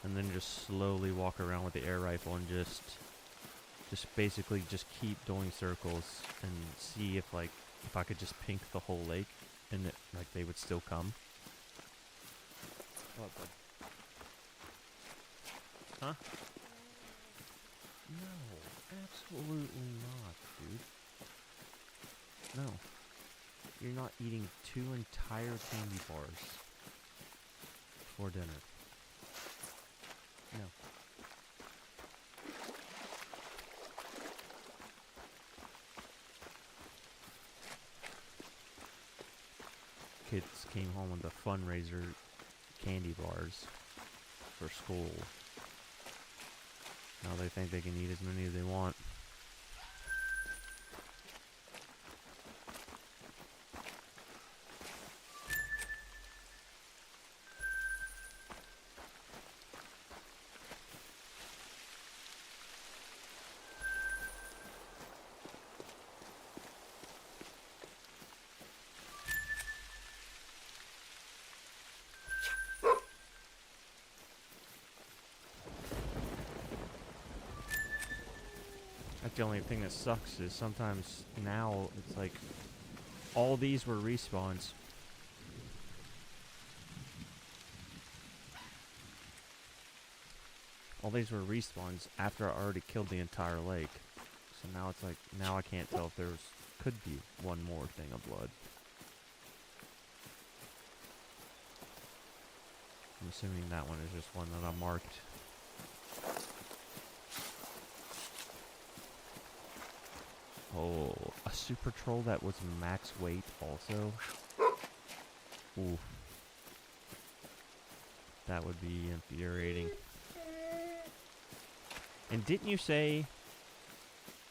and then just slowly walk around with the air rifle and just basically just keep doing circles and see if like if I could just pink the whole lake and it, like they would still come. What, bud? Huh? No, absolutely not, dude. No. You're not eating 2 entire candy bars for dinner. No. kids came home with a fundraiser candy bars for school. Now they think they can eat as many as they want. That's the only thing that sucks is sometimes now it's like all these were respawns. All these were respawns after I already killed the entire lake. So now it's like, now I can't tell if there's, could be one more thing of blood. I'm assuming that one is just one that I marked. Oh, a super troll that was max weight also. Ooh. That would be infuriating. And didn't you say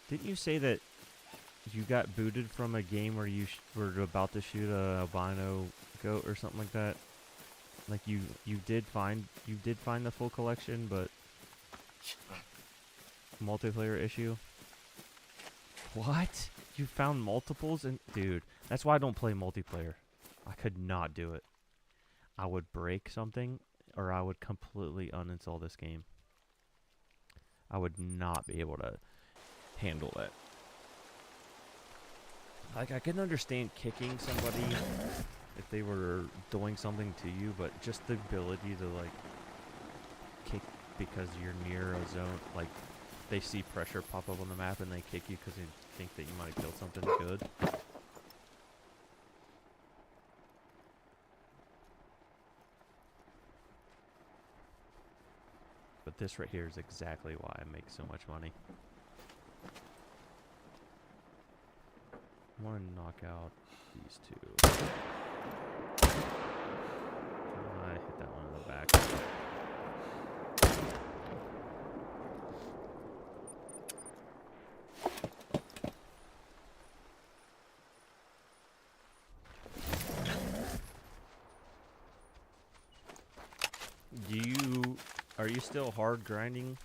that you got booted from a game where you were about to shoot a albino goat or something like that? Like you did find the full collection, but multiplayer issue. What? You found multiples? And dude, that's why I don't play multiplayer. I could not do it. I would break something, or I would completely uninstall this game. I would not be able to handle that. Like, I can understand kicking somebody if they were doing something to you, but just the ability to, like, kick because you're near a zone, like, they see pressure pop up on the map and they kick you because they think that you might have killed something good. But this right here is exactly why I make so much money. I want to knock out these two. I hit that one in the back. Are you still hard grinding?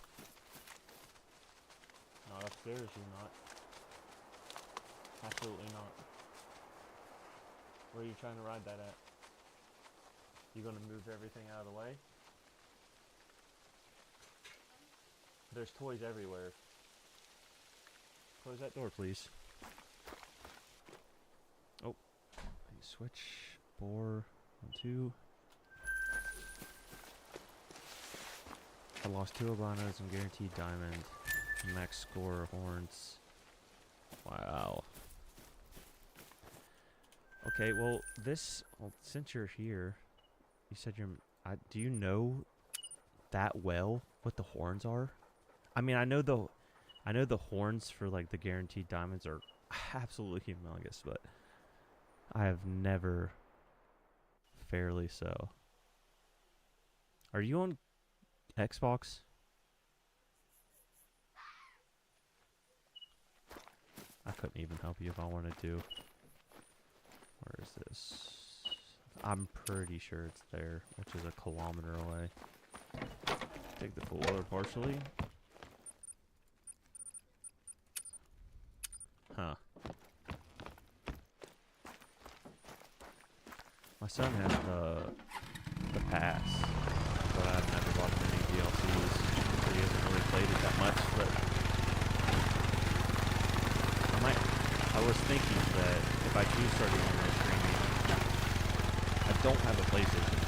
Not upstairs, you're not. Absolutely not. Where are you trying to ride that at? You gonna move everything out of the way? There's toys everywhere. Close that door, please. Oh. Switch. Boar. 1, 2. I lost 2 albinos and guaranteed diamond. Max score horns. Wow. Okay, well, since you're here, you said do you know that well what the horns are? I mean, I know the horns for like the guaranteed diamonds are absolutely humongous, but I have never fairly so. Are you on Xbox? I couldn't even help you if I wanted to. Where is this? I'm pretty sure it's there, which is a kilometer away. Take the full load partially. Huh. My son has the pass, but I've never bought him any DLCs, so he hasn't really played it that much, but I was thinking that if I do start doing streaming, I don't have a PlayStation.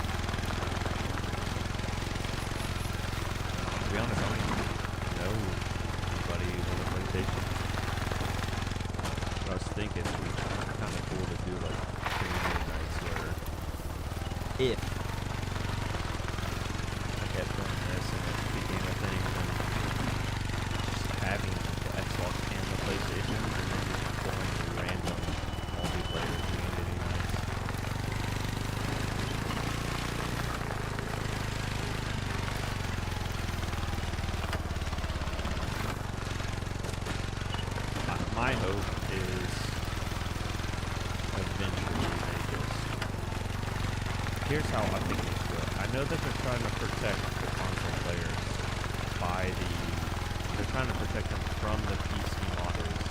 To be honest, I don't even know anybody with a PlayStation. But I was thinking it would be kind of cool to do like streaming nights where if I kept doing this and it became a thing, then just having the Xbox and the PlayStation and then just going to random multiplayer community nights. my hope is eventually they just... Here's how I think it's good. I know that they're trying to protect the console players by the... They're trying to protect them from the PC modders.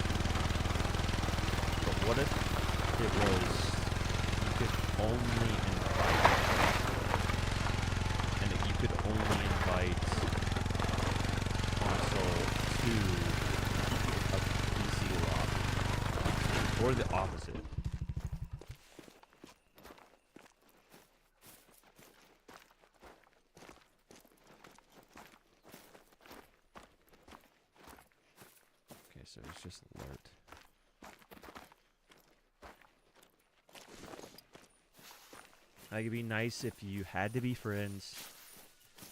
But what if it was... You could only invite... And you could only invite console to a PC lobby. Or the opposite. Okay, so it's just alert. Like, it'd be nice if you had to be friends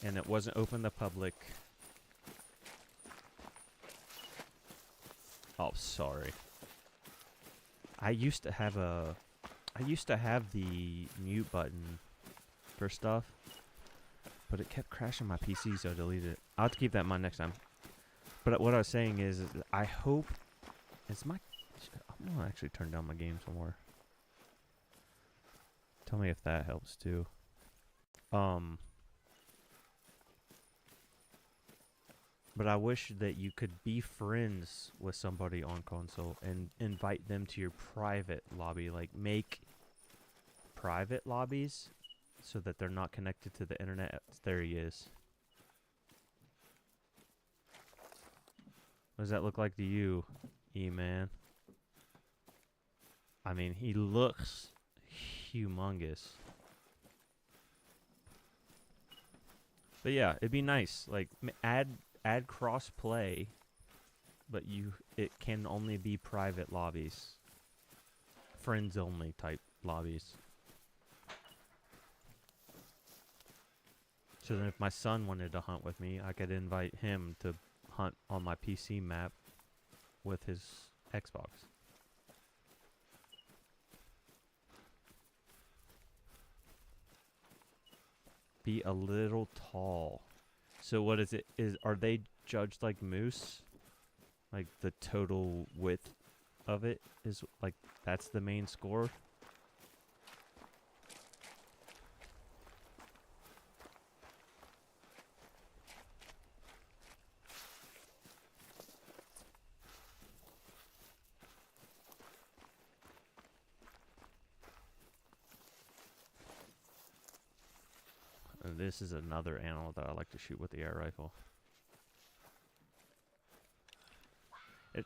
and it wasn't open to public. Oh, sorry. I used to have the mute button for stuff, but it kept crashing my PC, so I deleted it. I'll have to keep that in mind next time. But what I was saying is I hope I'm gonna actually turn down my game some more. Tell me if that helps too. But I wish that you could be friends with somebody on console and invite them to your private lobby. Like, make private lobbies so that they're not connected to the internet. There he is. What does that look like to you, E-Man? I mean, he looks humongous. But yeah, it'd be nice. Like, add cross play, but it can only be private lobbies, friends only type lobbies. So then if my son wanted to hunt with me, I could invite him to hunt on my PC map with his Xbox. Be a little tall. So what is it? Are they judged like moose? Like the total width of it is like, that's the main score? This is another animal that I like to shoot with the air rifle.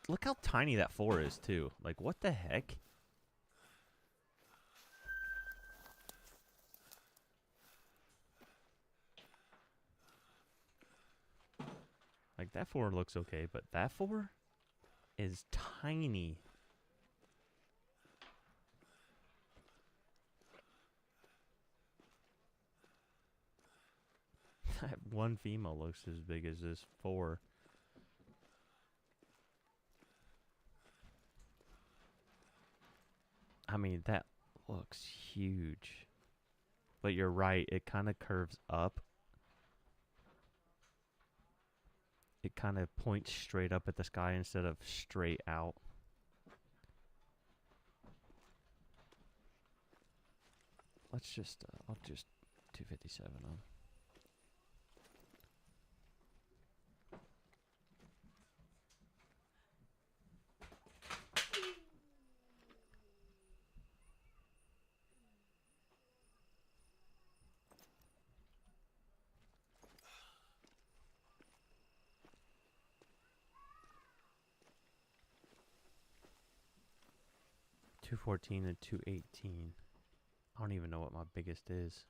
Look how tiny that 4 is, too. Like, what the heck? Like, that 4 looks okay, but that 4 is tiny. That one female looks as big as this 4. I mean, that looks huge. But you're right, it kind of curves up. It kind of points straight up at the sky instead of straight out. Let's just, I'll just 257 on. .214 and .218. I don't even know what my biggest is.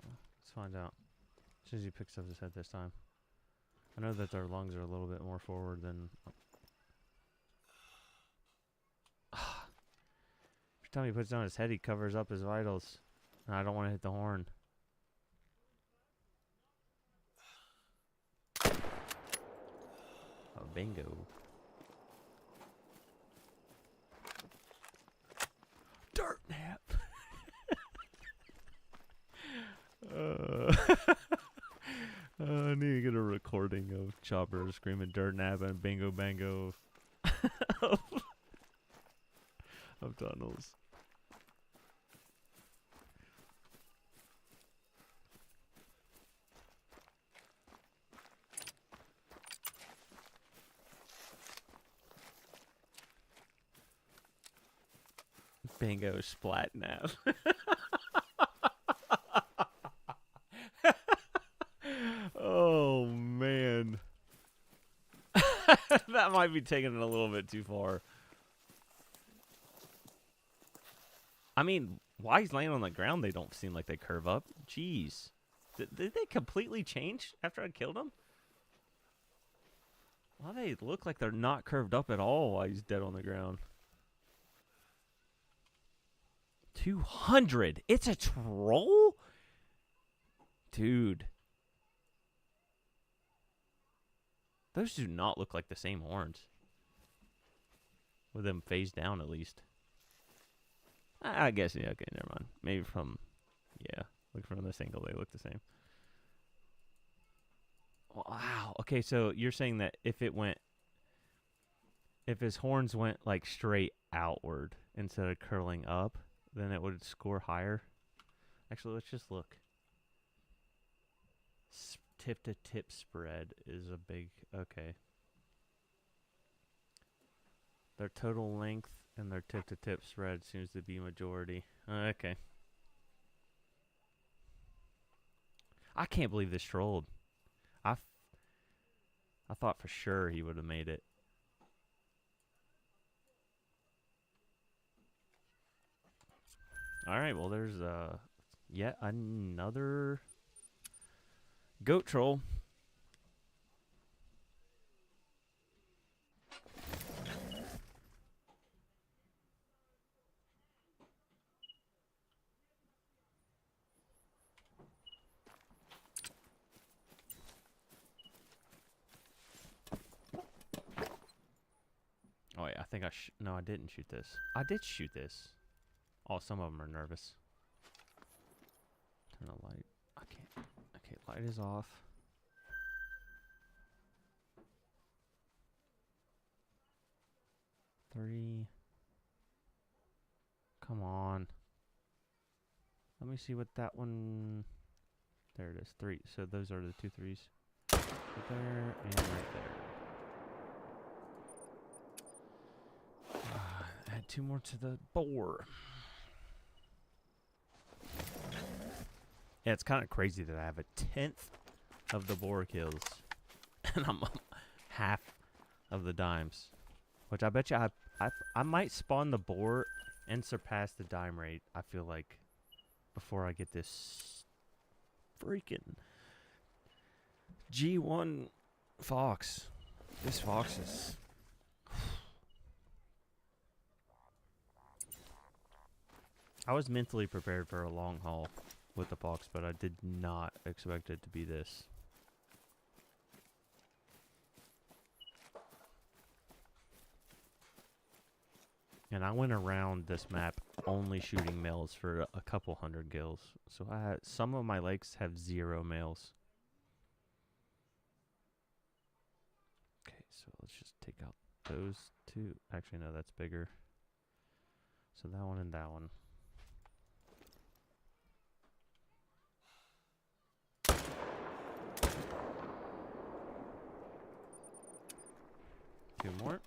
Let's find out. As soon as he picks up his head this time. I know that their lungs are a little bit more forward than... Every time he puts down his head, he covers up his vitals. And I don't want to hit the horn. Oh, bingo. Dirt now. I need to get a recording of Chopper screaming dirt nab and bingo bango of tunnels. Bingo splat nab. Oh man. That might be taking it a little bit too far. I mean, while he's laying on the ground, they don't seem like they curve up. Jeez. Did they completely change after I killed him? Why they look like they're not curved up at all while he's dead on the ground? 200? It's a troll? Dude. Those do not look like the same horns. With them phased down, at least. I guess, yeah, okay, never mind. Maybe from, yeah, look from this angle, they look the same. Wow. Okay, so you're saying that if his horns went, like, straight outward instead of curling up, then it would score higher? Actually, let's just look. Tip-to-tip spread is a big... Okay. Their total length and their tip-to-tip spread seems to be majority. Okay. I can't believe this trolled. I thought for sure he would have made it. Alright, well there's yet another... goat troll. Oh wait, I think no, I didn't shoot this. I did shoot this. Oh, some of them are nervous. Turn the light. I can't. Okay, light is off. Three. Come on. Let me see what that one... There it is. 3. So those are the 2 3s. Right there and right there. Add 2 more to the boar. Yeah, it's kind of crazy that I have a 10th of the boar kills. And I'm half of the dimes. Which I bet you I might spawn the boar and surpass the dime rate, I feel like, before I get this freaking G1 fox. This fox is... I was mentally prepared for a long haul with the fox, but I did not expect it to be this. And I went around this map only shooting males for a couple hundred kills. So some of my lakes have 0 males. Okay, so let's just take out those 2. Actually, no, that's bigger. So that one and that one. Two more.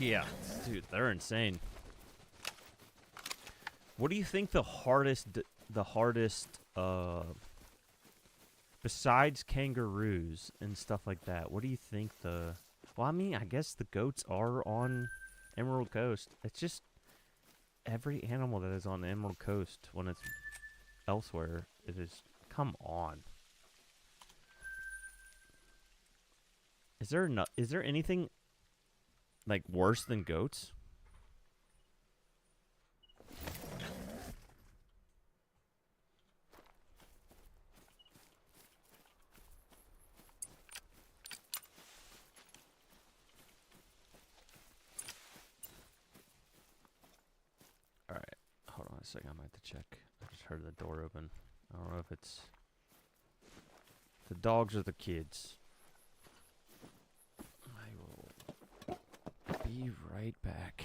Yeah, dude, they're insane. What do you think the hardest, besides kangaroos and stuff like that, what do you think well, I mean, I guess the goats are on Emerald Coast. It's just every animal that is on the Emerald Coast when it's elsewhere, it is, come on. Is there anything like worse than goats? All right, hold on a second, I might have to check. I just heard the door open. I don't know if it's the dogs or the kids. I will be right back.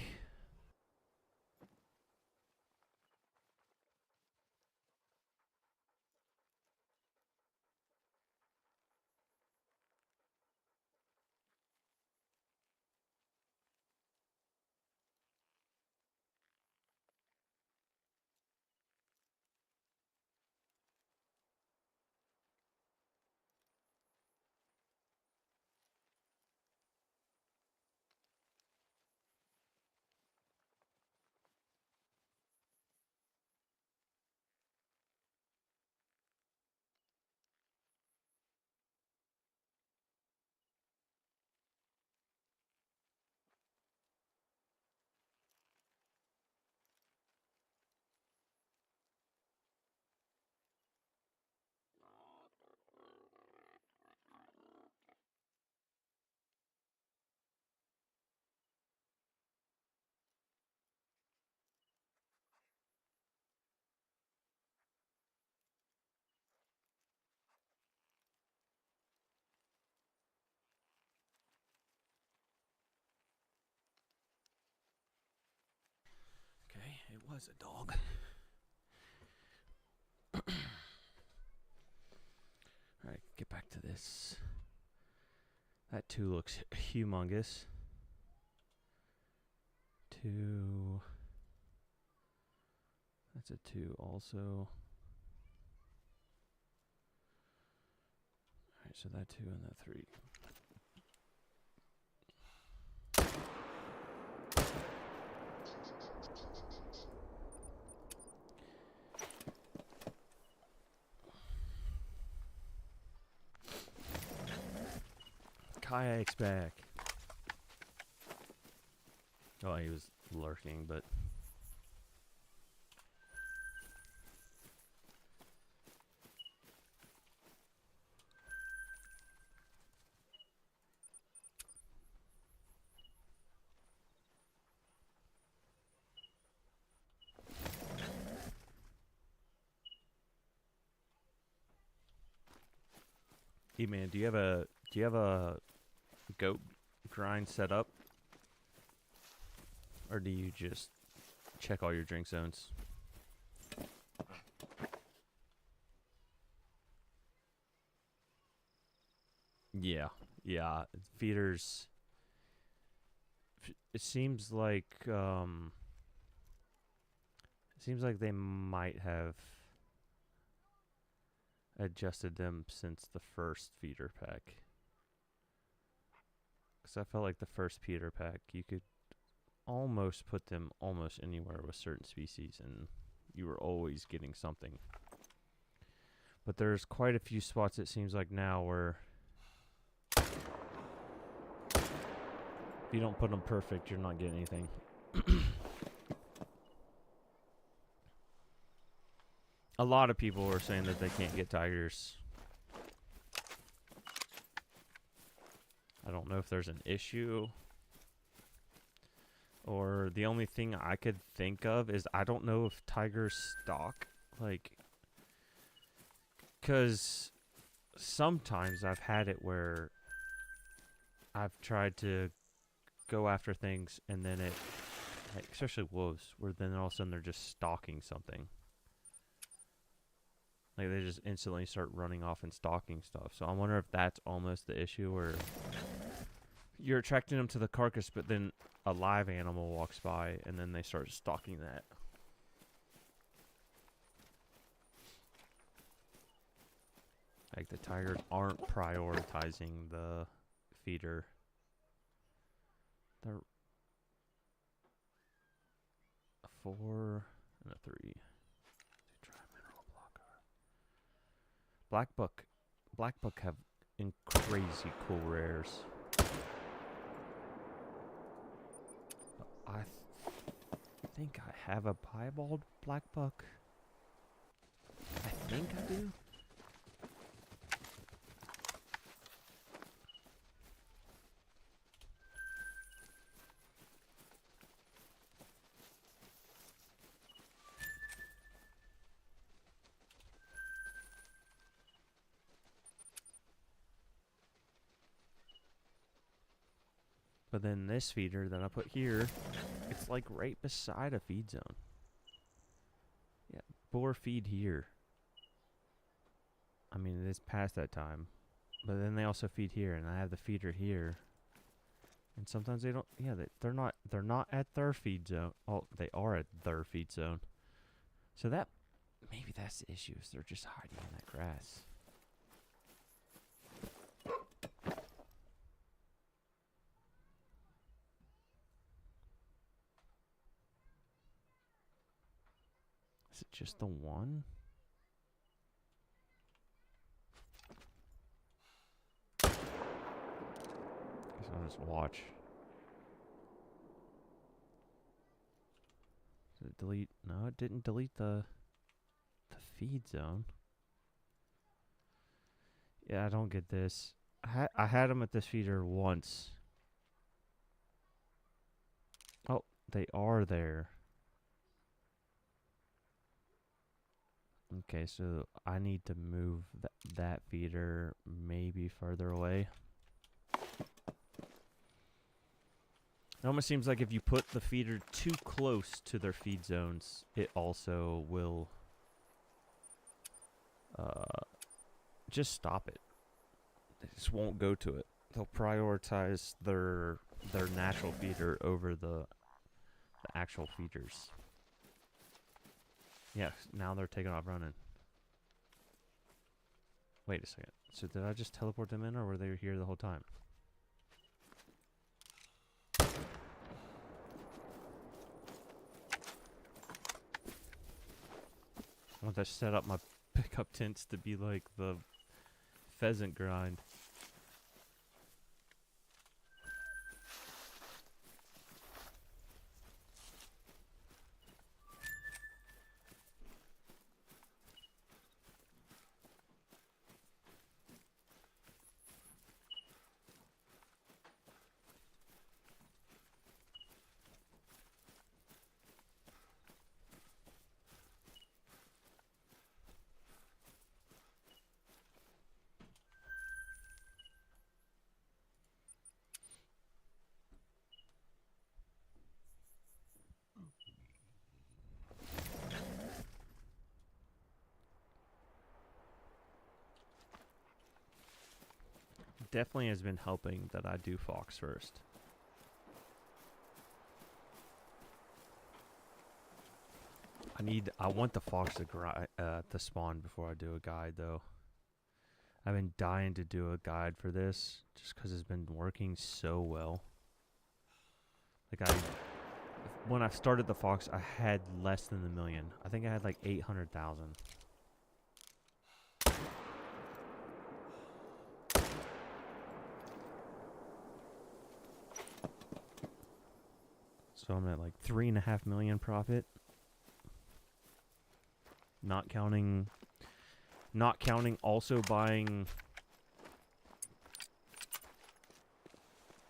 Okay, it was a dog. Alright, get back to this. That 2 looks humongous. 2. That's a 2 also. Alright, so that 2 and that 3. Kayak's back. Oh, he was lurking, but hey man, do you have a goat grind set up? Or do you just check all your drink zones? Yeah, yeah. Feeders. It seems like they might have adjusted them since the first feeder pack. Because I felt like the feeder pack, you could almost put them almost anywhere with certain species, and you were always getting something. But there's quite a few spots, it seems like now, where if you don't put them perfect, you're not getting anything. A lot of people are saying that they can't get tigers. I don't know if there's an issue, or the only thing I could think of is I don't know if tigers stalk, like, because sometimes I've had it where I've tried to go after things and then it, like, especially wolves, where then all of a sudden they're just stalking something. Like, they just instantly start running off and stalking stuff. So I wonder if that's almost the issue, where you're attracting them to the carcass, but then a live animal walks by and then they start stalking that. Like, the tigers aren't prioritizing the feeder. They're a 4 and a 3. Try mineral blocker. Black buck have crazy cool rares. I think I have a piebald black buck. I think I do. But then this feeder that I put here, it's like right beside a feed zone. Yeah, boar feed here. I mean, it's past that time. But then they also feed here, and I have the feeder here. And sometimes they don't, yeah, they're not at their feed zone. Oh, they are at their feed zone. So that, maybe that's the issue, is they're just hiding in that grass. Is it just the one? Guess I'll just watch. Did it delete? No, it didn't delete the feed zone. Yeah, I don't get this. I had them at this feeder once. Oh, they are there. Okay, so I need to move that feeder maybe further away. It almost seems like if you put the feeder too close to their feed zones, it also will just stop it. They just won't go to it. They'll prioritize their natural feeder over the actual feeders. Yeah, now they're taking off running. Wait a second. So did I just teleport them in, or were they here the whole time? I want to set up my pickup tents to be like the pheasant grind. Definitely has been helping that I do fox first. I want the fox to spawn before I do a guide, though. I've been dying to do a guide for this just because it's been working so well. Like when I started the fox, I had less than 1 million. I think I had like 800,000. So I'm at like 3.5 million profit. Not counting also buying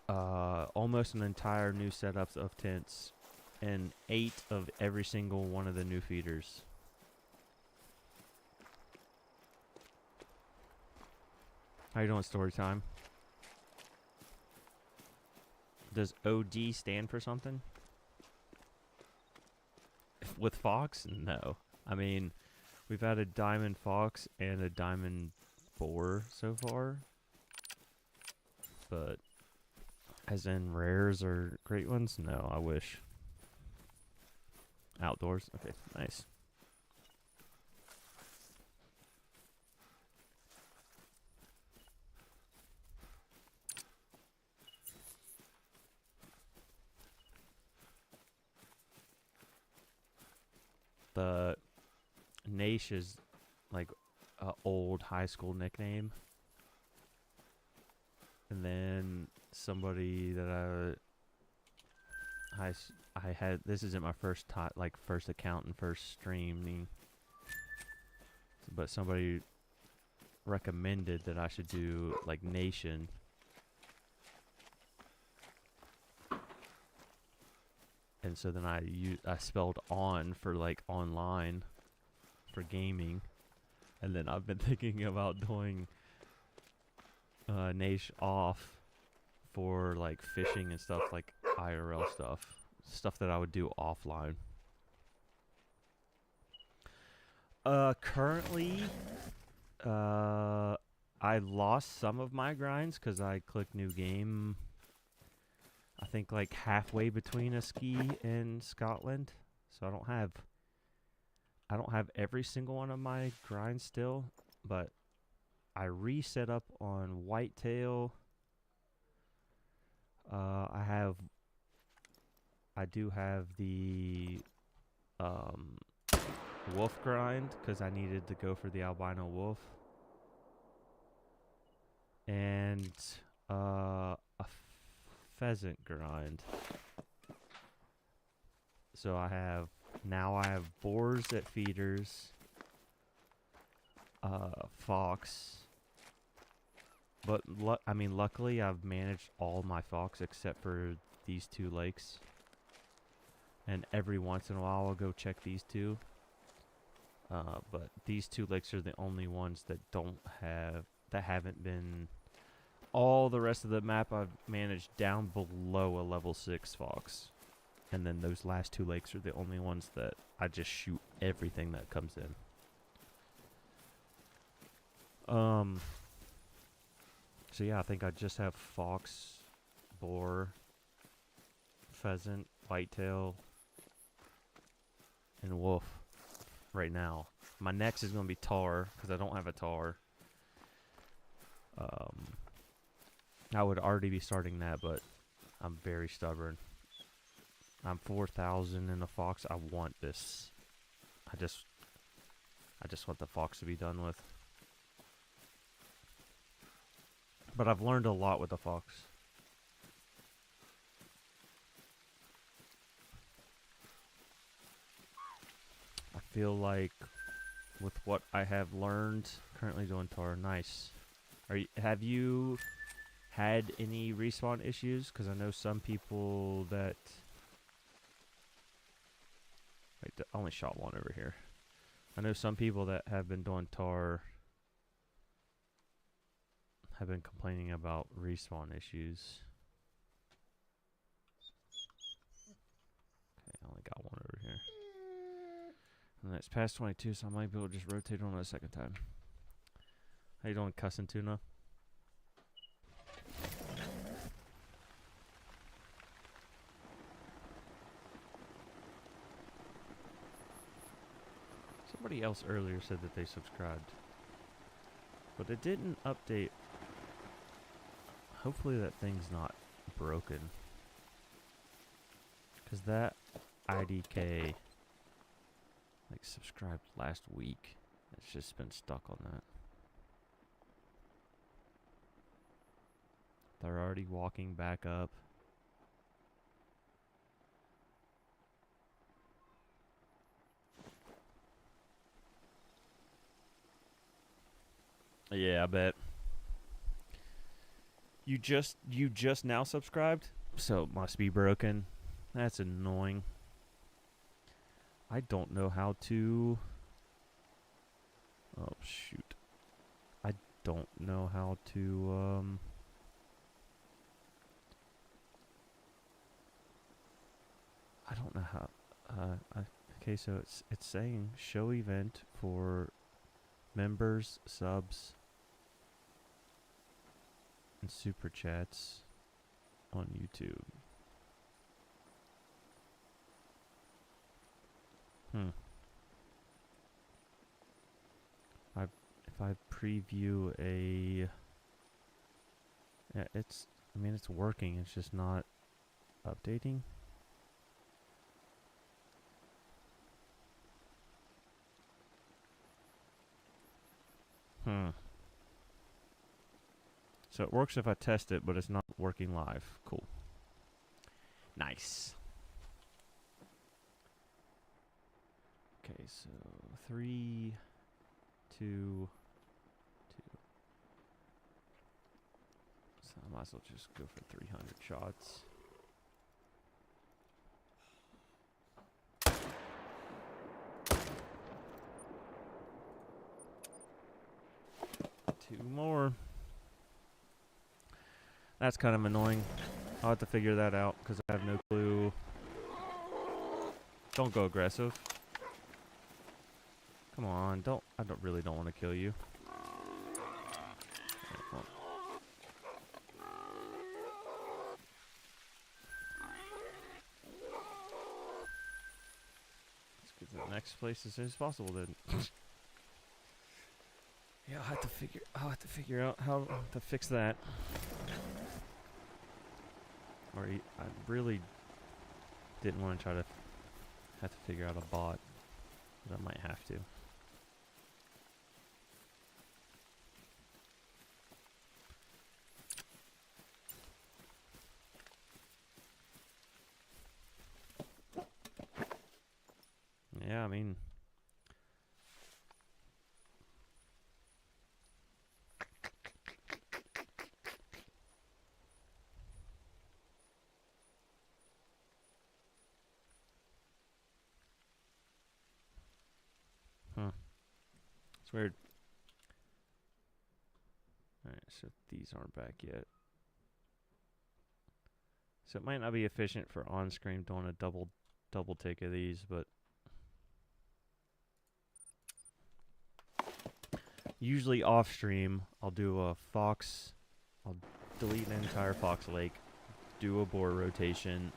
almost an entire new setups of tents and 8 of every single one of the new feeders. How you doing, story time? Does OD stand for something? With fox? No. I mean, we've had a diamond fox and a diamond boar so far. But as in rares or great ones? No, I wish. Outdoors? Okay, nice. The Nash is like an old high school nickname. And then somebody that I had, this isn't my first first account and first streaming, but somebody recommended that I should do like Nation. And so then I spelled on for like online for gaming. And then I've been thinking about doing Nash off for like fishing and stuff, like IRL stuff that I would do offline. Currently, I lost some of my grinds because I clicked new game. I think like halfway between a ski and Scotland, so I don't have every single one of my grinds still, but I reset up on whitetail. I do have the wolf grind because I needed to go for the albino wolf, and a pheasant grind. So I have boars at feeders, fox. But luckily I've managed all my fox except for these 2 lakes. And every once in a while I'll go check these 2. But these 2 lakes are the only ones that haven't been. All the rest of the map I've managed down below a level 6 fox. And then those last 2 lakes are the only ones that I just shoot everything that comes in. So yeah, I think I just have fox, boar, pheasant, whitetail, and wolf right now. My next is going to be tar because I don't have a tar. I would already be starting that, but I'm very stubborn. I'm 4,000 in the fox. I want this. I just want the fox to be done with. But I've learned a lot with the fox. I feel like with what I have learned, currently doing tar, nice. Have you had any respawn issues? Because I know some people that. Wait, I only shot one over here. I know some people that have been doing tar have been complaining about respawn issues. Okay, I only got one over here. And it's past 22, so I might be able to just rotate on it a second time. How you doing, cussing tuna? Somebody else earlier said that they subscribed, but it didn't update. Hopefully that thing's not broken, because that IDK like subscribed last week. It's just been stuck on that. They're already walking back up. Yeah, I bet. You just now subscribed? So it must be broken. That's annoying. I don't know how to. Oh shoot. I don't know how to I don't know how okay, so it's saying show event for members, subs, and super chats on YouTube. If I preview a, yeah, it's working. It's just not updating. So it works if I test it, but it's not working live. Cool. Nice. Okay, so 3, 2, 2. So I might as well just go for 300 shots. Two more. That's kind of annoying. I'll have to figure that out because I have no clue. Don't go aggressive. Come on, don't. I really don't want to kill you. Alright, well. Let's get to the next place as soon as possible then. Yeah, I'll have to figure out how to fix that. Or I really didn't want to try to have to figure out a bot, but I might have to. Yeah, I mean, it's weird. Alright, so these aren't back yet. So it might not be efficient for on-screen doing a double take of these, but usually off-stream, I'll do a fox. I'll delete an entire fox lake, do a boar rotation,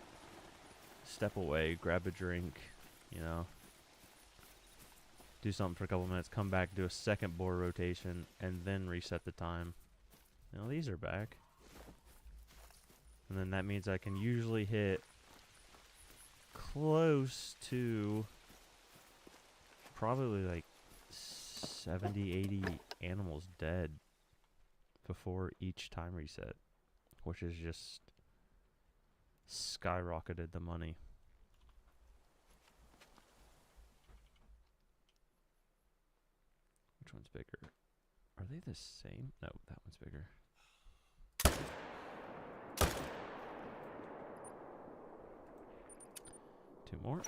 step away, grab a drink, you know, do something for a couple minutes, come back, do a second boar rotation, and then reset the time. Now these are back. And then that means I can usually hit close to probably like 70, 80 animals dead before each time reset, which is just skyrocketed the money. Which one's bigger? Are they the same? No, that one's bigger. Two more.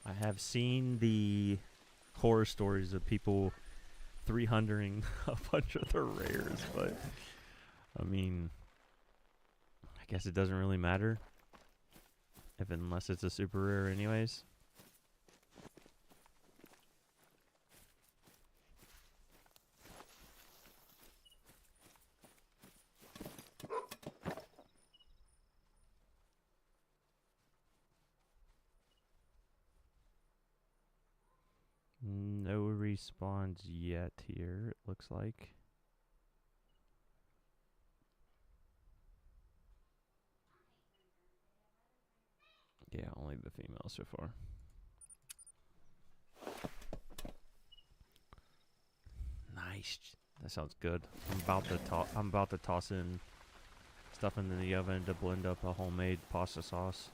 I have seen the horror stories of people 300ing a bunch of the rares, but I mean, I guess it doesn't really matter unless it's a super rare anyways. No respawns yet here, it looks like. Yeah, only the female so far. Nice. That sounds good. I'm about to toss in stuff into the oven to blend up a homemade pasta sauce.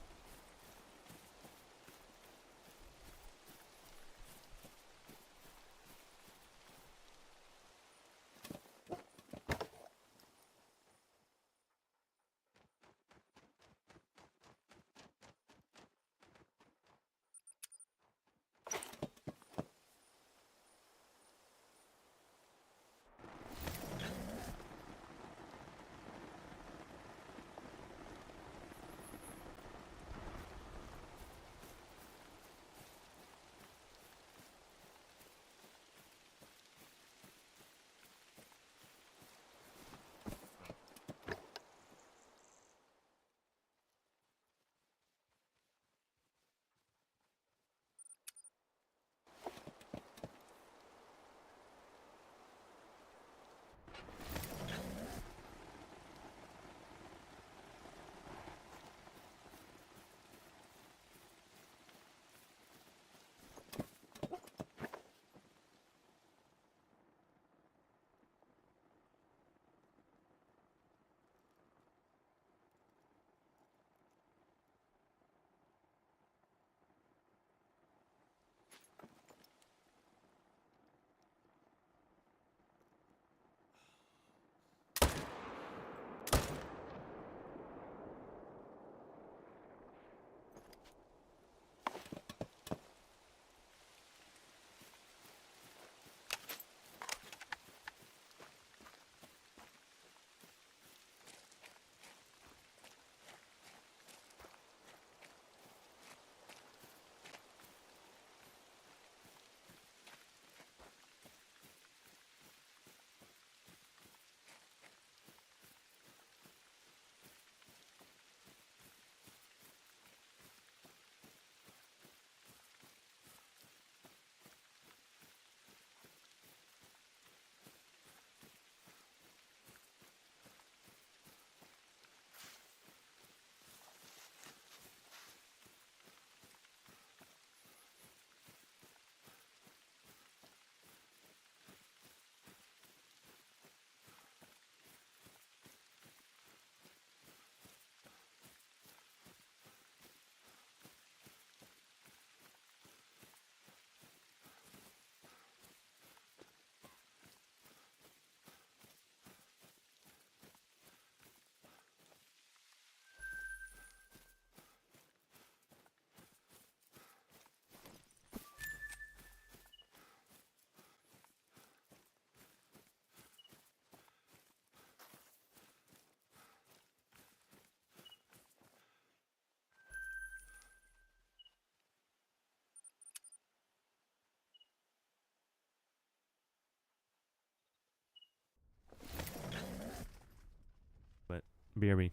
BRB.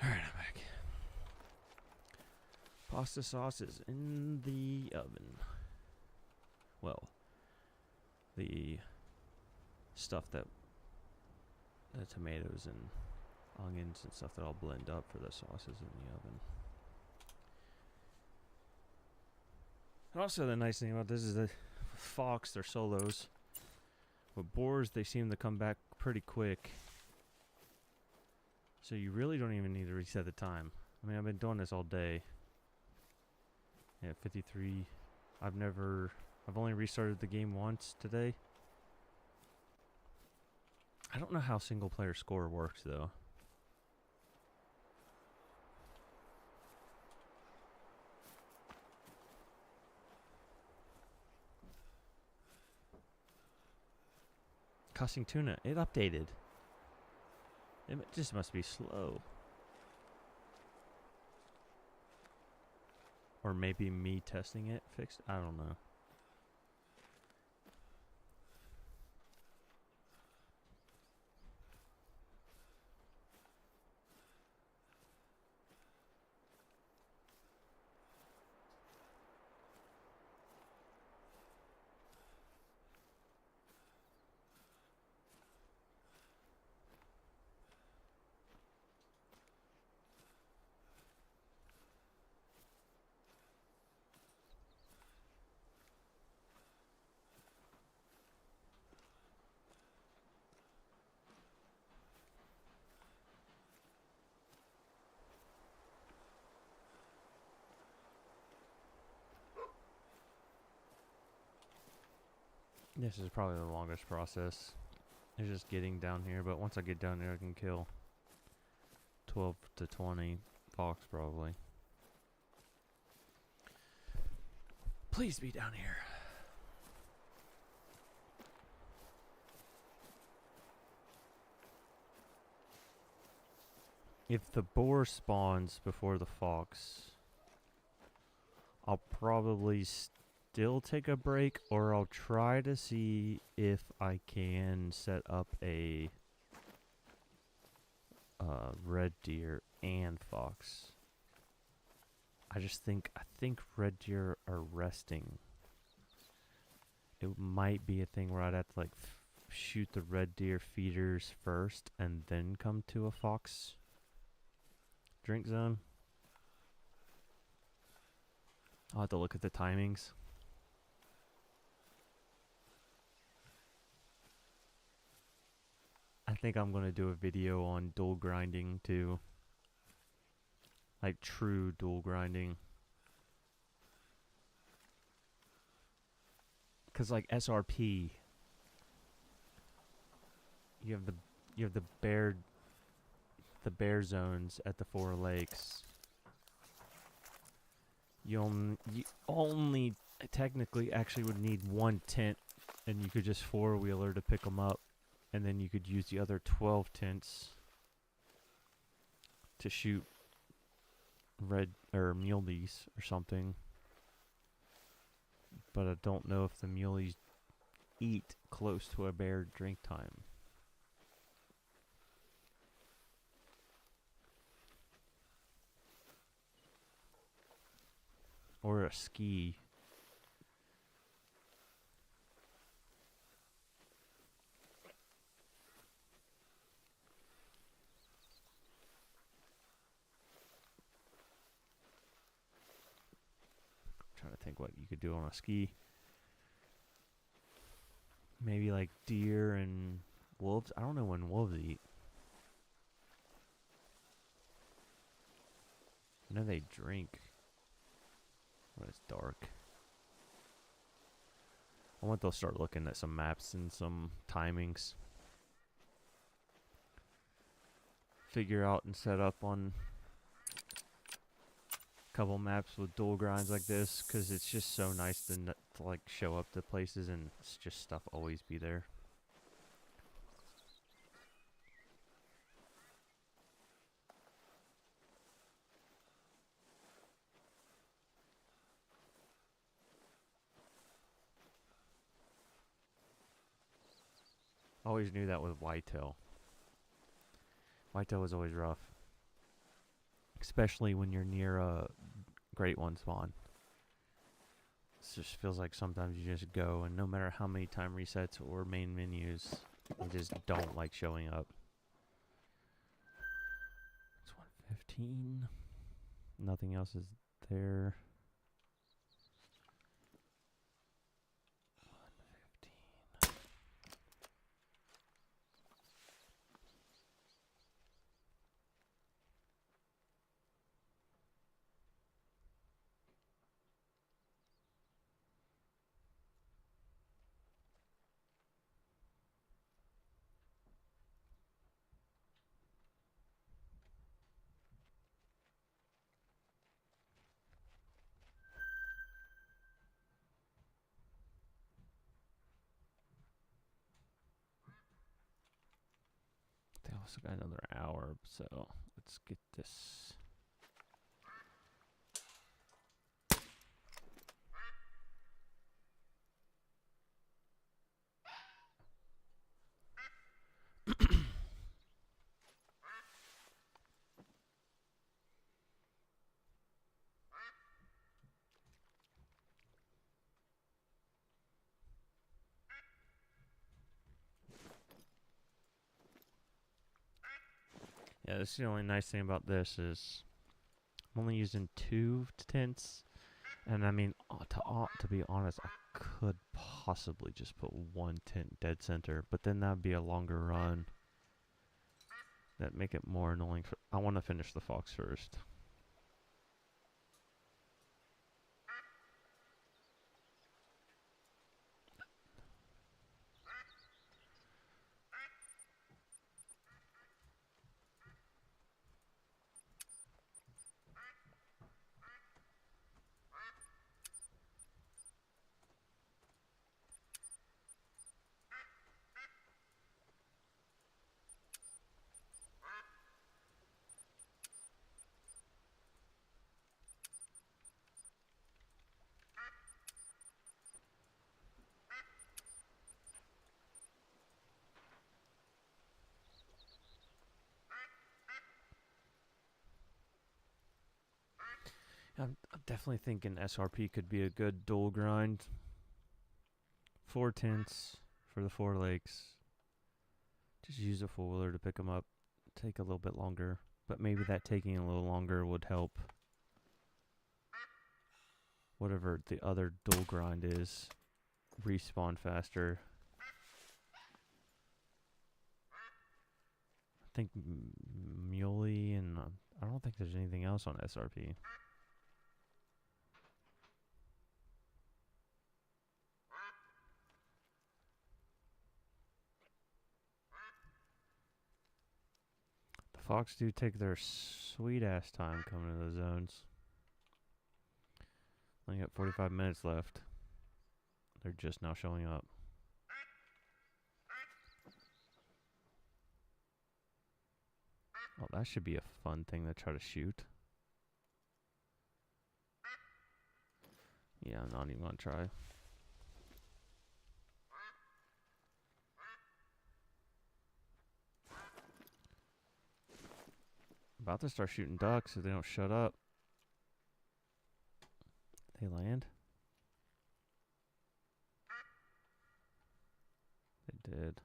All right, I'm back. Pasta sauce is in the oven. Well, the stuff that the tomatoes and onions and stuff that I'll blend up for the sauce is in the oven. And also, the nice thing about this is the fox, they're solos. With boars, they seem to come back pretty quick. So you really don't even need to reset the time. I mean, I've been doing this all day. Yeah, 53. I've only restarted the game once today. I don't know how single player score works though. Cussing tuna, it updated. It just must be slow. Or maybe me testing it fixed? I don't know. This is probably the longest process. It's just getting down here, but once I get down there I can kill 12 to 20 fox probably. Please be down here. If the boar spawns before the fox, I'll probably still take a break, or I'll try to see if I can set up a red deer and fox. I think red deer are resting. It might be a thing where I'd have to like shoot the red deer feeders first and then come to a fox drink zone. I'll have to look at the timings. I think I'm going to do a video on dual grinding too. Like true dual grinding. Cause like SRP, you have the bear zones at the 4 lakes. You only technically actually would need 1 tent, and you could just 4-wheeler to pick them up, and then you could use the other 12 tents to shoot red or muleys or something. But I don't know if the muleys eat close to a bear drink time. Or a ski. Trying to think what you could do on a ski. Maybe like deer and wolves. I don't know when wolves eat. I know they drink when it's dark. I want they'll start looking at some maps and some timings. Figure out and set up on a couple maps with dual grinds like this, because it's just so nice to like show up to places and it's just stuff always be there. Always knew that with whitetail. Whitetail was always rough, especially when you're near a great one spawn. It just feels like sometimes you just go, and no matter how many time resets or main menus, they just don't like showing up. It's 1:15. Nothing else is there. 1:15. They also got another hour, so let's get this. Yeah, this is the only nice thing about this is I'm only using 2 tents, and I mean to be honest, I could possibly just put 1 tent dead center, but then that'd be a longer run. That'd make it more annoying. I want to finish the fox first. I'm definitely thinking SRP could be a good dual grind. 4 tents for the 4 lakes. Just use a 4-wheeler to pick them up. Take a little bit longer, but maybe that taking a little longer would help whatever the other dual grind is respawn faster. I think muley, and I don't think there's anything else on SRP. The fox do take their sweet ass time coming to the zones. Only got 45 minutes left. They're just now showing up. Oh, that should be a fun thing to try to shoot. Yeah, I'm not even gonna try. About to start shooting ducks if they don't shut up. They land? They did.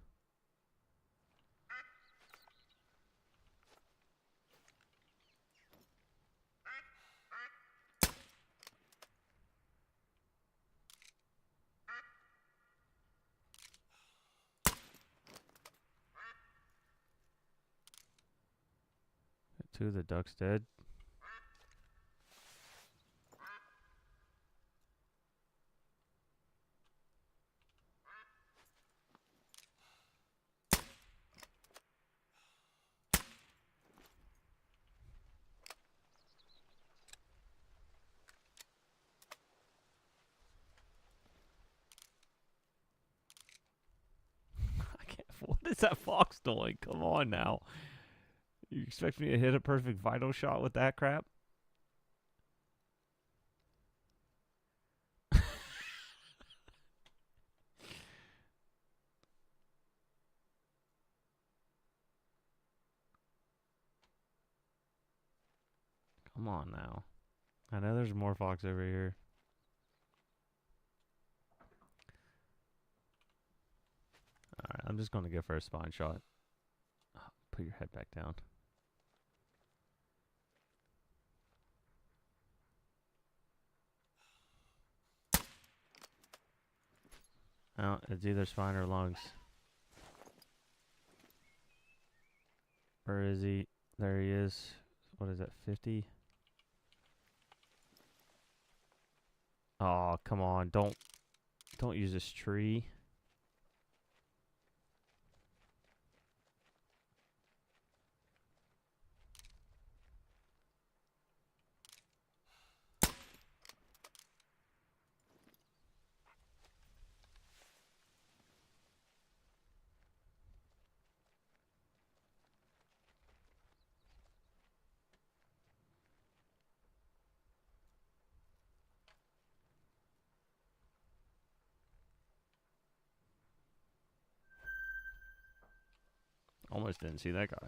Two of the ducks dead. I can't. What is that fox doing? Come on now. You expect me to hit a perfect vital shot with that crap? Come on now. I know there's more fox over here. Alright, I'm just going to go for a spawn shot. Oh, put your head back down. Oh, it's either spine or lungs. Where is he? There he is. What is that, 50? Oh, come on. Don't use this tree. Almost didn't see that guy.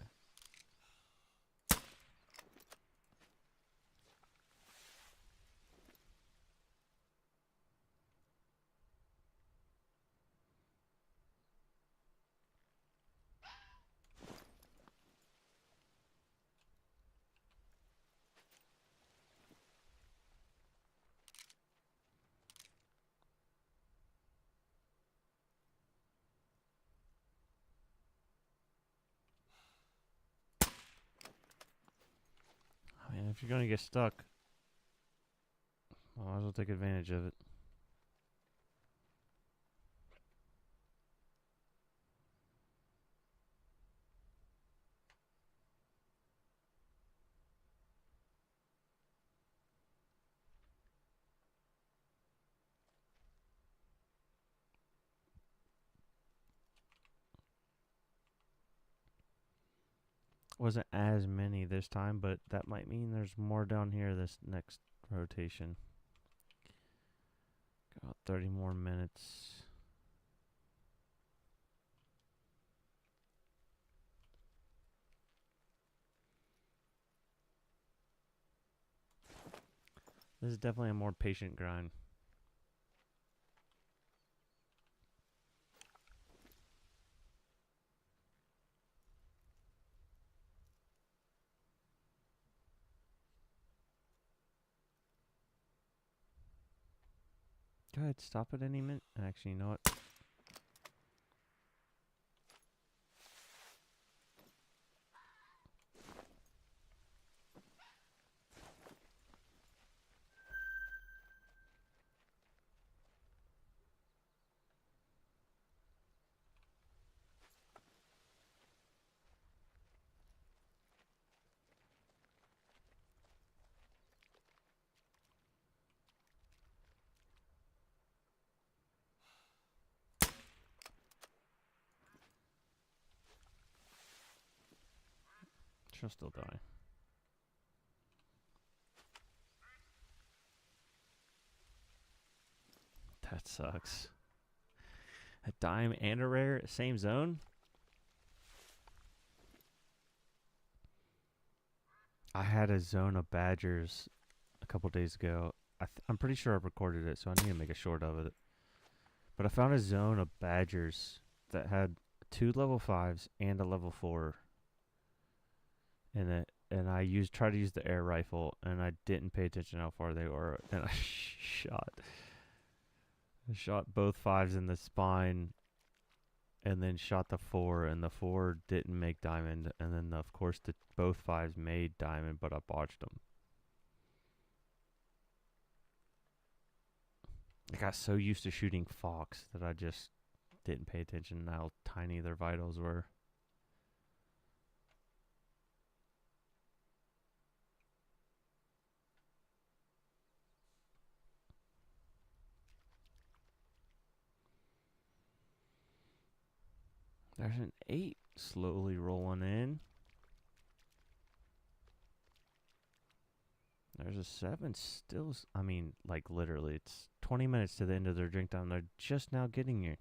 I mean, if you're going to get stuck, might as well take advantage of it. Wasn't as many this time, but that might mean there's more down here this next rotation. Got 30 more minutes. This is definitely a more patient grind. Go ahead, stop at any minute. Actually, you know what? She'll still die. That sucks. A dime and a rare, same zone? I had a zone of badgers a couple days ago. I'm pretty sure I've recorded it, so I need to make a short of it. But I found a zone of badgers that had 2 level 5s and a level 4 in it. And I tried to use the air rifle, and I didn't pay attention how far they were. And I shot both 5s in the spine, and then shot the 4, and the 4 didn't make diamond. And then, of course, both 5s made diamond, but I botched them. I got so used to shooting fox that I just didn't pay attention to how tiny their vitals were. There's an 8 slowly rolling in. There's a 7 still. I mean, like literally, it's 20 minutes to the end of their drink time. They're just now getting here.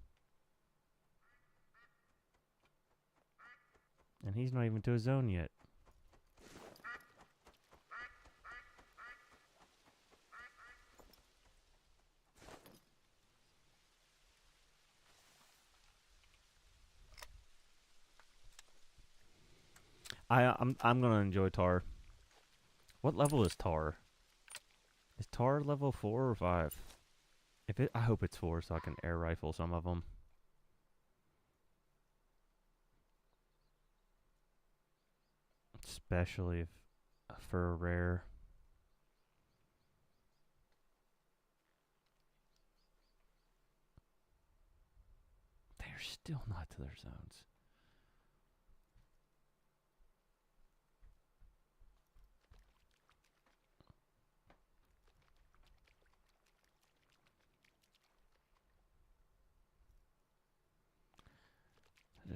And he's not even to his zone yet. I'm gonna enjoy Torr. What level is Torr? Is Torr level 4 or 5? I hope it's 4 so I can air rifle some of them. Especially if for a rare. They're still not to their zones.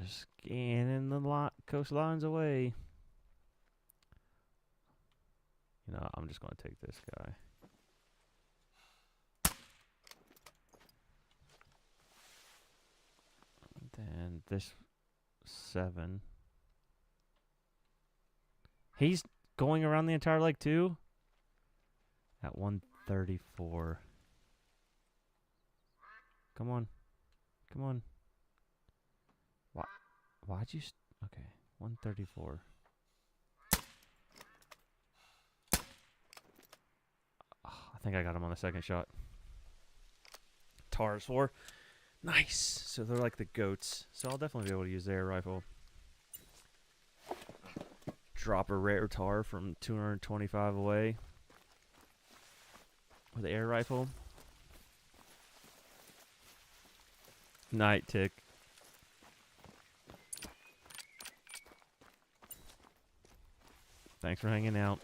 Just scanning the coastlines away. You know, I'm just going to take this guy. And then this 7. He's going around the entire lake too? At 134. Come on. Come on. Why'd you... okay, 134. Oh, I think I got him on the second shot. Torr's 4. Nice! So they're like the goats. So I'll definitely be able to use the air rifle. Drop a rare Torr from 225 away. With the air rifle. Night tick. Thanks for hanging out.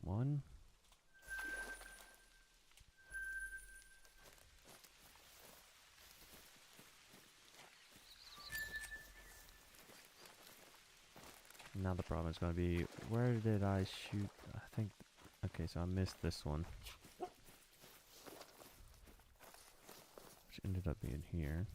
One. Now the problem is going to be, where did I shoot? I think, okay, so I missed this one. Which ended up being here.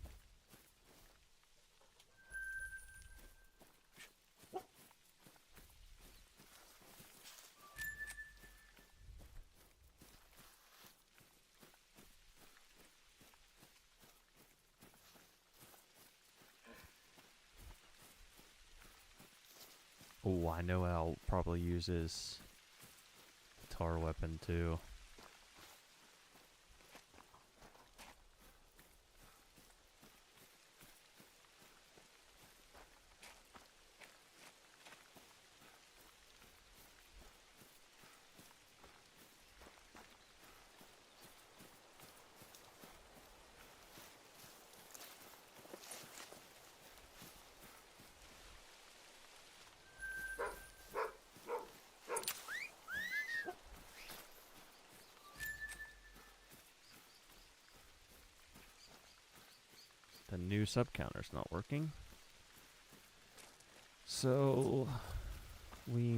Oh, I know I'll probably use his Torr weapon too. new sub counter's not working. So we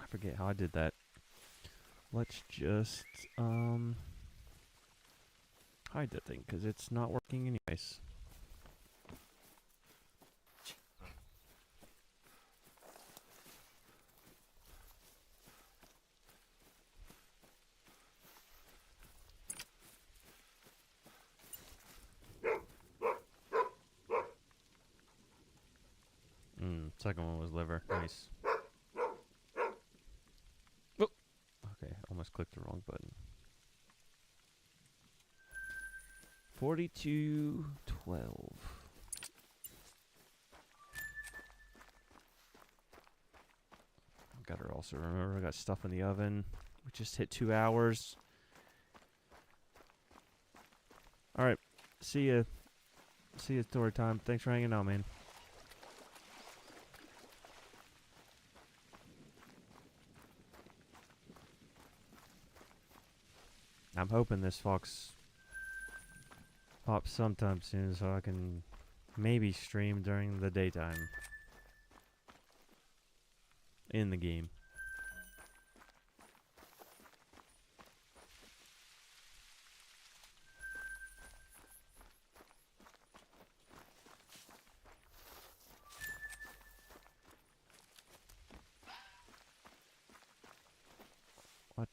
I forget how I did that. Let's just hide that thing because it's not working anyways. Second one was liver. Nice. Oh, okay, almost clicked the wrong button. 42:12. Gotta also remember I got stuff in the oven. We just hit 2 hours. All right, see ya. See you story time. Thanks for hanging out, man. I'm hoping this fox pops sometime soon so I can maybe stream during the daytime in the game. What?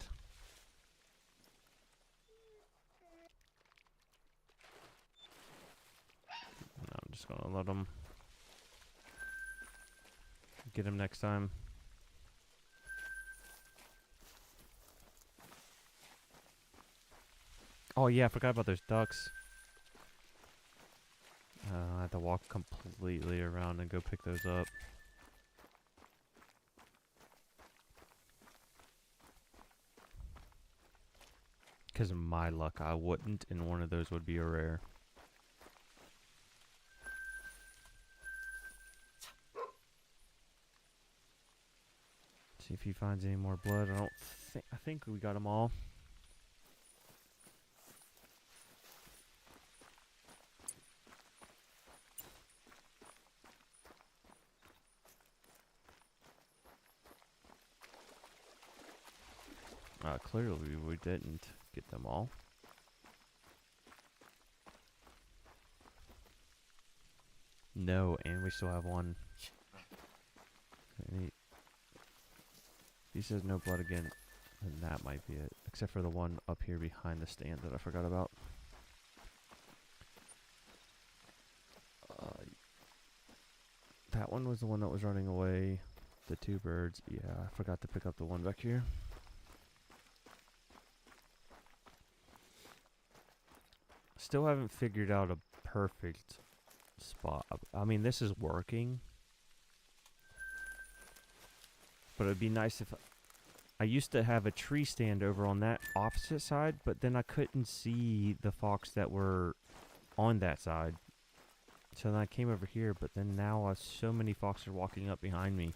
No, I'm just gonna let him get him next time. Oh yeah, I forgot about those ducks. I have to walk completely around and go pick those up. Because of my luck, I wouldn't, and one of those would be a rare. See if he finds any more blood. I think we got them all. Clearly we didn't get them all. No, and we still have one. He says no blood again, and that might be it. Except for the one up here behind the stand that I forgot about. That one was the one that was running away. The two birds. Yeah, I forgot to pick up the one back here. Still haven't figured out a perfect spot. I mean, this is working. But it'd be nice if... I used to have a tree stand over on that opposite side, but then I couldn't see the fox that were on that side. So then I came over here, but then now so many fox are walking up behind me.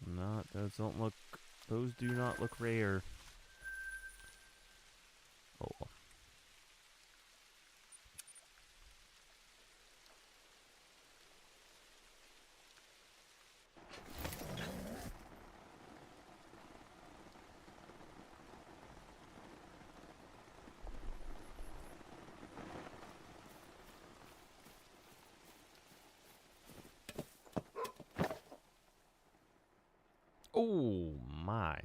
No, those don't look... Those do not look rare. Oh. Oh my.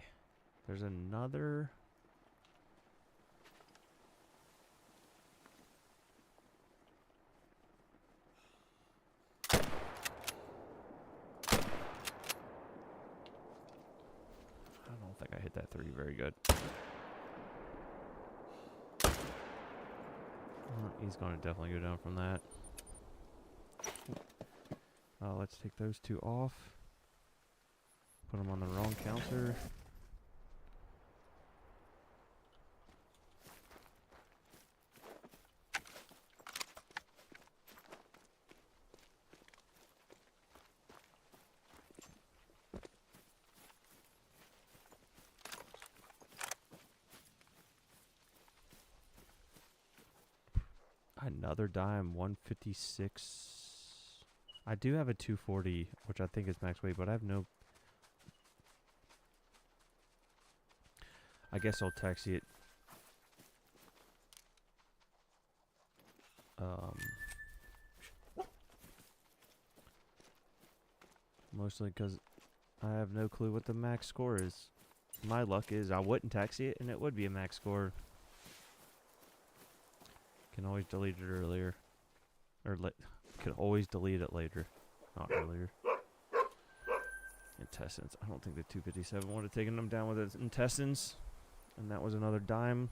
There's another. I don't think I hit that 3 very good. He's going to definitely go down from that. Let's take those 2 off. Put them on the wrong counter. Another dime, 156. I do have a 240, which I think is max weight, but I have no... I guess I'll taxi it. Mostly because I have no clue what the max score is. My luck is I wouldn't taxi it, and it would be a max score. Can always delete it earlier. Or could always delete it later. Not earlier. Intestines. I don't think the 257 would have taken them down with its intestines. And that was another dime.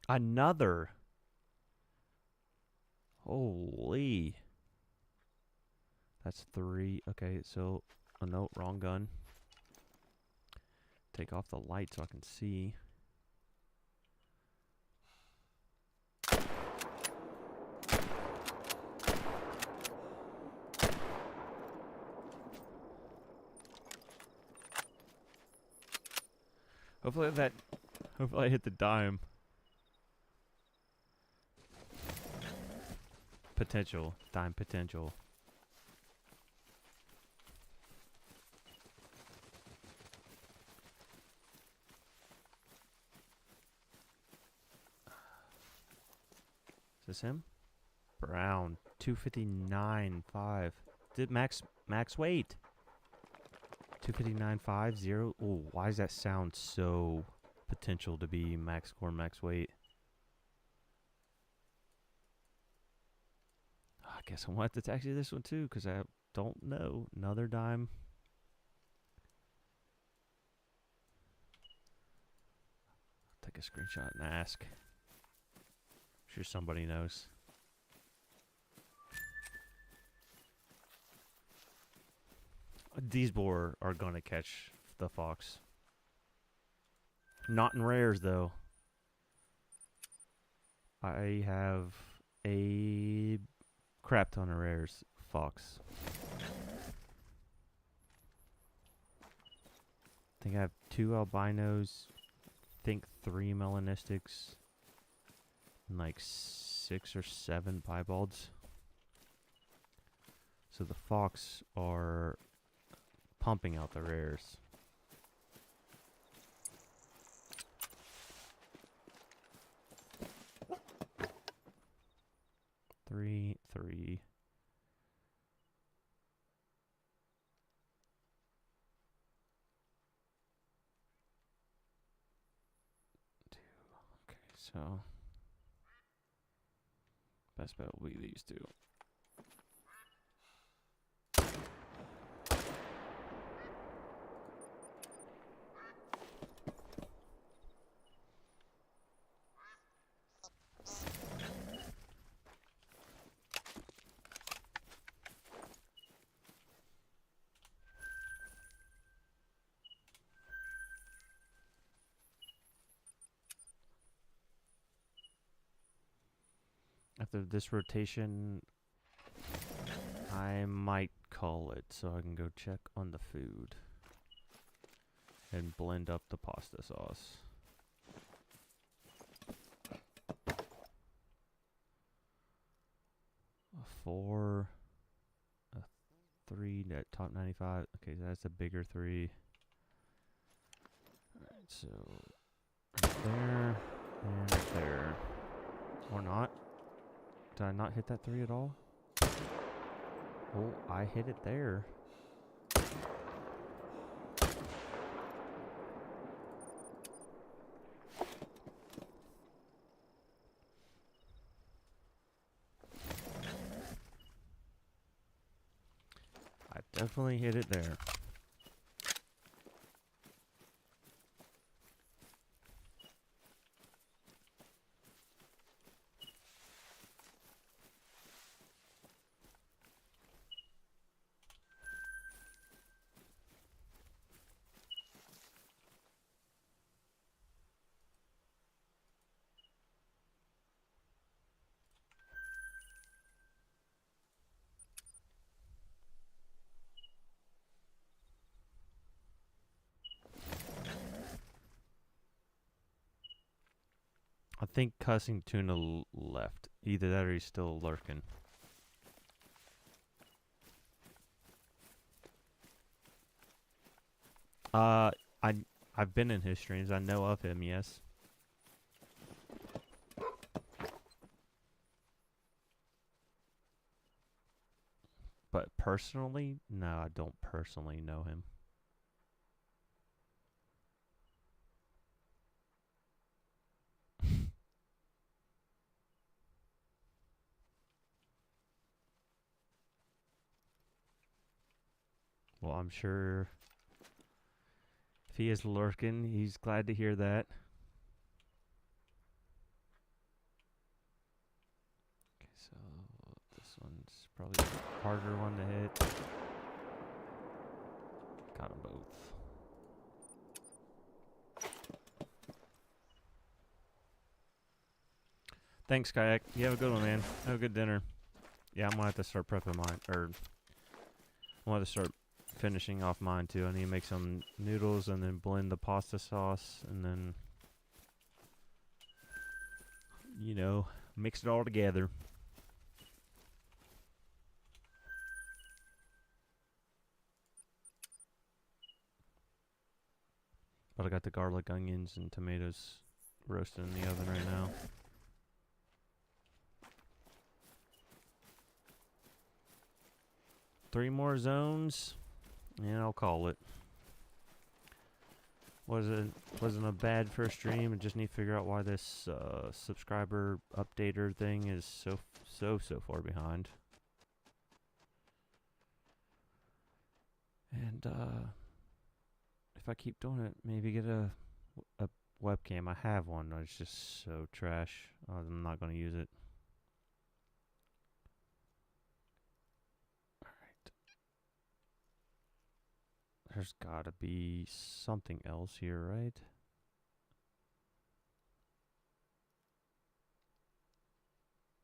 Another. Holy. That's 3. Okay, so, oh no, wrong gun. Take off the light so I can see. Hopefully I hit the dime. Potential. Dime potential. Is this him? Brown. 259.5. Did max weight. 259.50. Oh, why does that sound so potential to be max score, max weight? I guess I want to taxi this one too, because I don't know. Another dime. Take a screenshot and ask. I'm sure somebody knows. These boar are gonna catch the fox. Not in rares though. I have a crap ton of rares fox. I think I have 2 albinos, I think 3 melanistics, and like 6 or 7 piebalds. So the fox are pumping out the rares. Three. 2. Okay, so best bet will be these 2. After this rotation, I might call it so I can go check on the food and blend up the pasta sauce. A 4, a 3, that top 95. Okay, that's a bigger 3. Alright, so right there and there. Or not. Did I not hit that 3 at all? Oh, I hit it there. Definitely hit it there. I think Cussing Tuna left. Either that or he's still lurking. I've been in his streams. I know of him, yes. But personally, no, I don't personally know him. Well, I'm sure if he is lurking, he's glad to hear that. Okay, so this one's probably a harder one to hit. Got them both. Thanks, Kayak. You have a good one, man. Have a good dinner. Yeah, I'm gonna have to start prepping mine, or I'm gonna have to start finishing off mine too. I need to make some noodles and then blend the pasta sauce and then, you know, mix it all together. But I got the garlic, onions, and tomatoes roasted in the oven right now. Three more zones, and I'll call it. Wasn't a bad first stream. I just need to figure out why this subscriber updater thing is so far behind. And if I keep doing it, maybe get a webcam. I have one, but it's just so trash. I'm not going to use it. Alright. There's got to be something else here, right?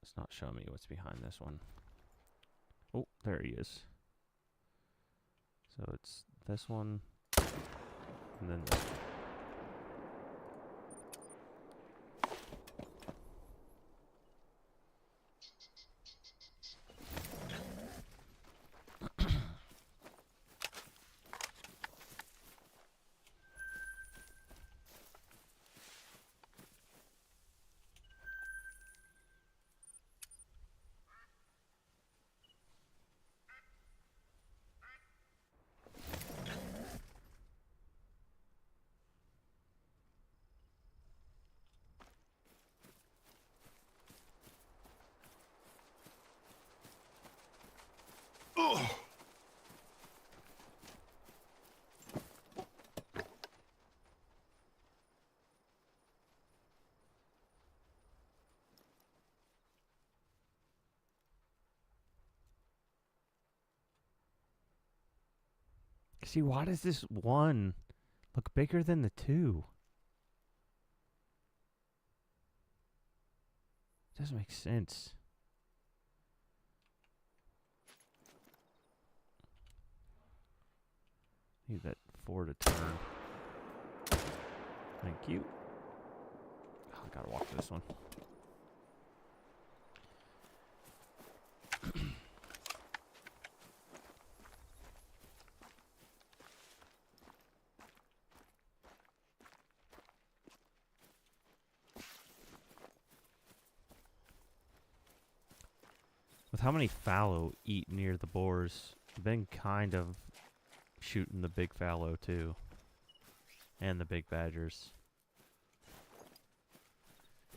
It's not showing me what's behind this one. Oh, there he is. So it's this one, and then this one. See, why does this one look bigger than the two? Doesn't make sense. Need that 4 to turn. Thank you. Oh, I gotta watch this one. With how many fallow eat near the boars, I've been kind of shooting the big fallow too. And the big badgers.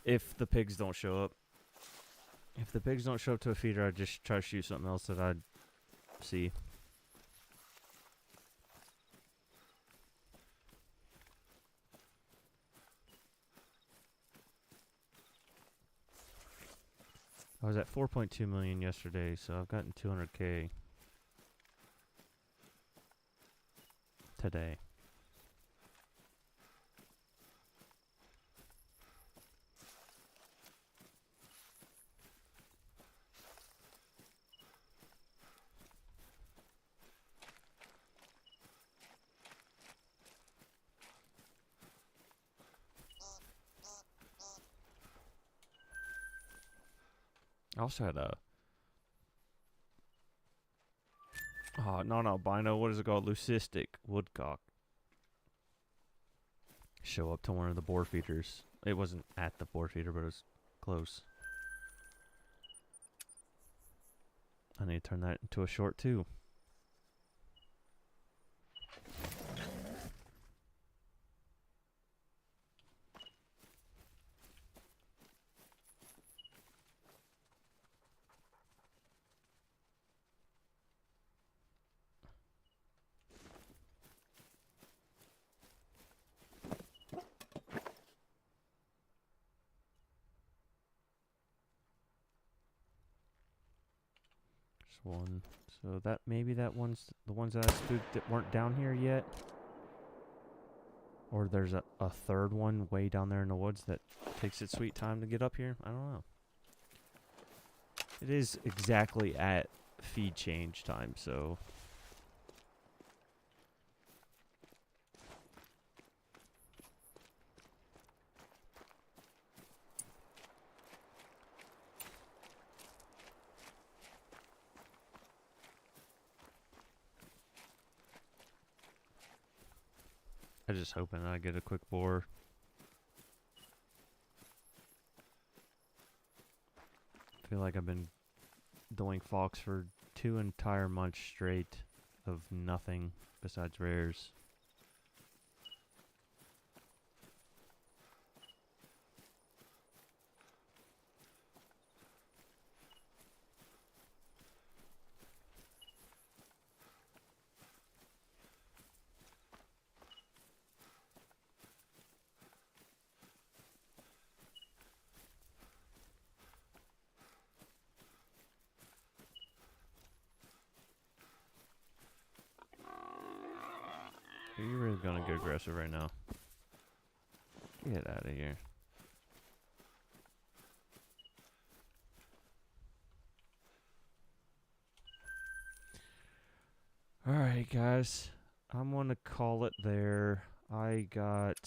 If the pigs don't show up. If the pigs don't show up to a feeder, I just try to shoot something else that I see. I was at 4.2 million yesterday, so I've gotten 200K today. I also had a not albino, what is it called? Leucistic woodcock. Show up to one of the boar feeders. It wasn't at the boar feeder, but it was close. I need to turn that into a short too. One. So that maybe that one's the ones that I spooked that weren't down here yet. Or there's a third one way down there in the woods that takes its sweet time to get up here. I don't know. It is exactly at feed change time, so I'm just hoping that I get a quick boar. I feel like I've been doing fox for 2 entire months straight of nothing besides rares. Are you really gonna get aggressive right now? Get out of here. Alright guys, I'm gonna call it there. I got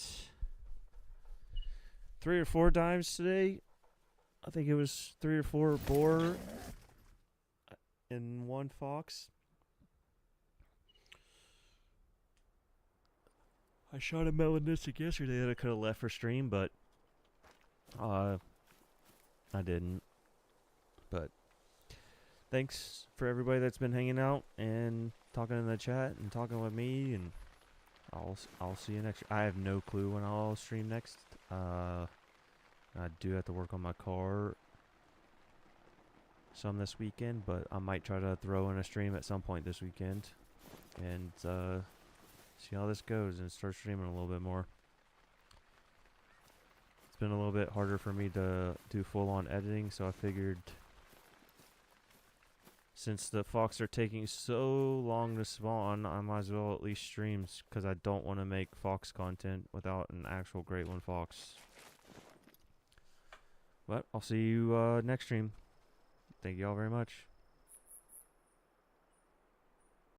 3 or 4 dimes today. I think it was 3 or 4 boar and 1 fox. I shot a melanistic yesterday that I could have left for stream, but I didn't. But thanks for everybody that's been hanging out and talking in the chat and talking with me, and I'll see you next. I have no clue when I'll stream next. I do have to work on my car some this weekend, but I might try to throw in a stream at some point this weekend and see how this goes and start streaming a little bit more. It's been a little bit harder for me to do full-on editing, so I figured since the fox are taking so long to spawn, I might as well at least stream, because I don't want to make fox content without an actual great one fox. But I'll see you next stream. Thank you all very much.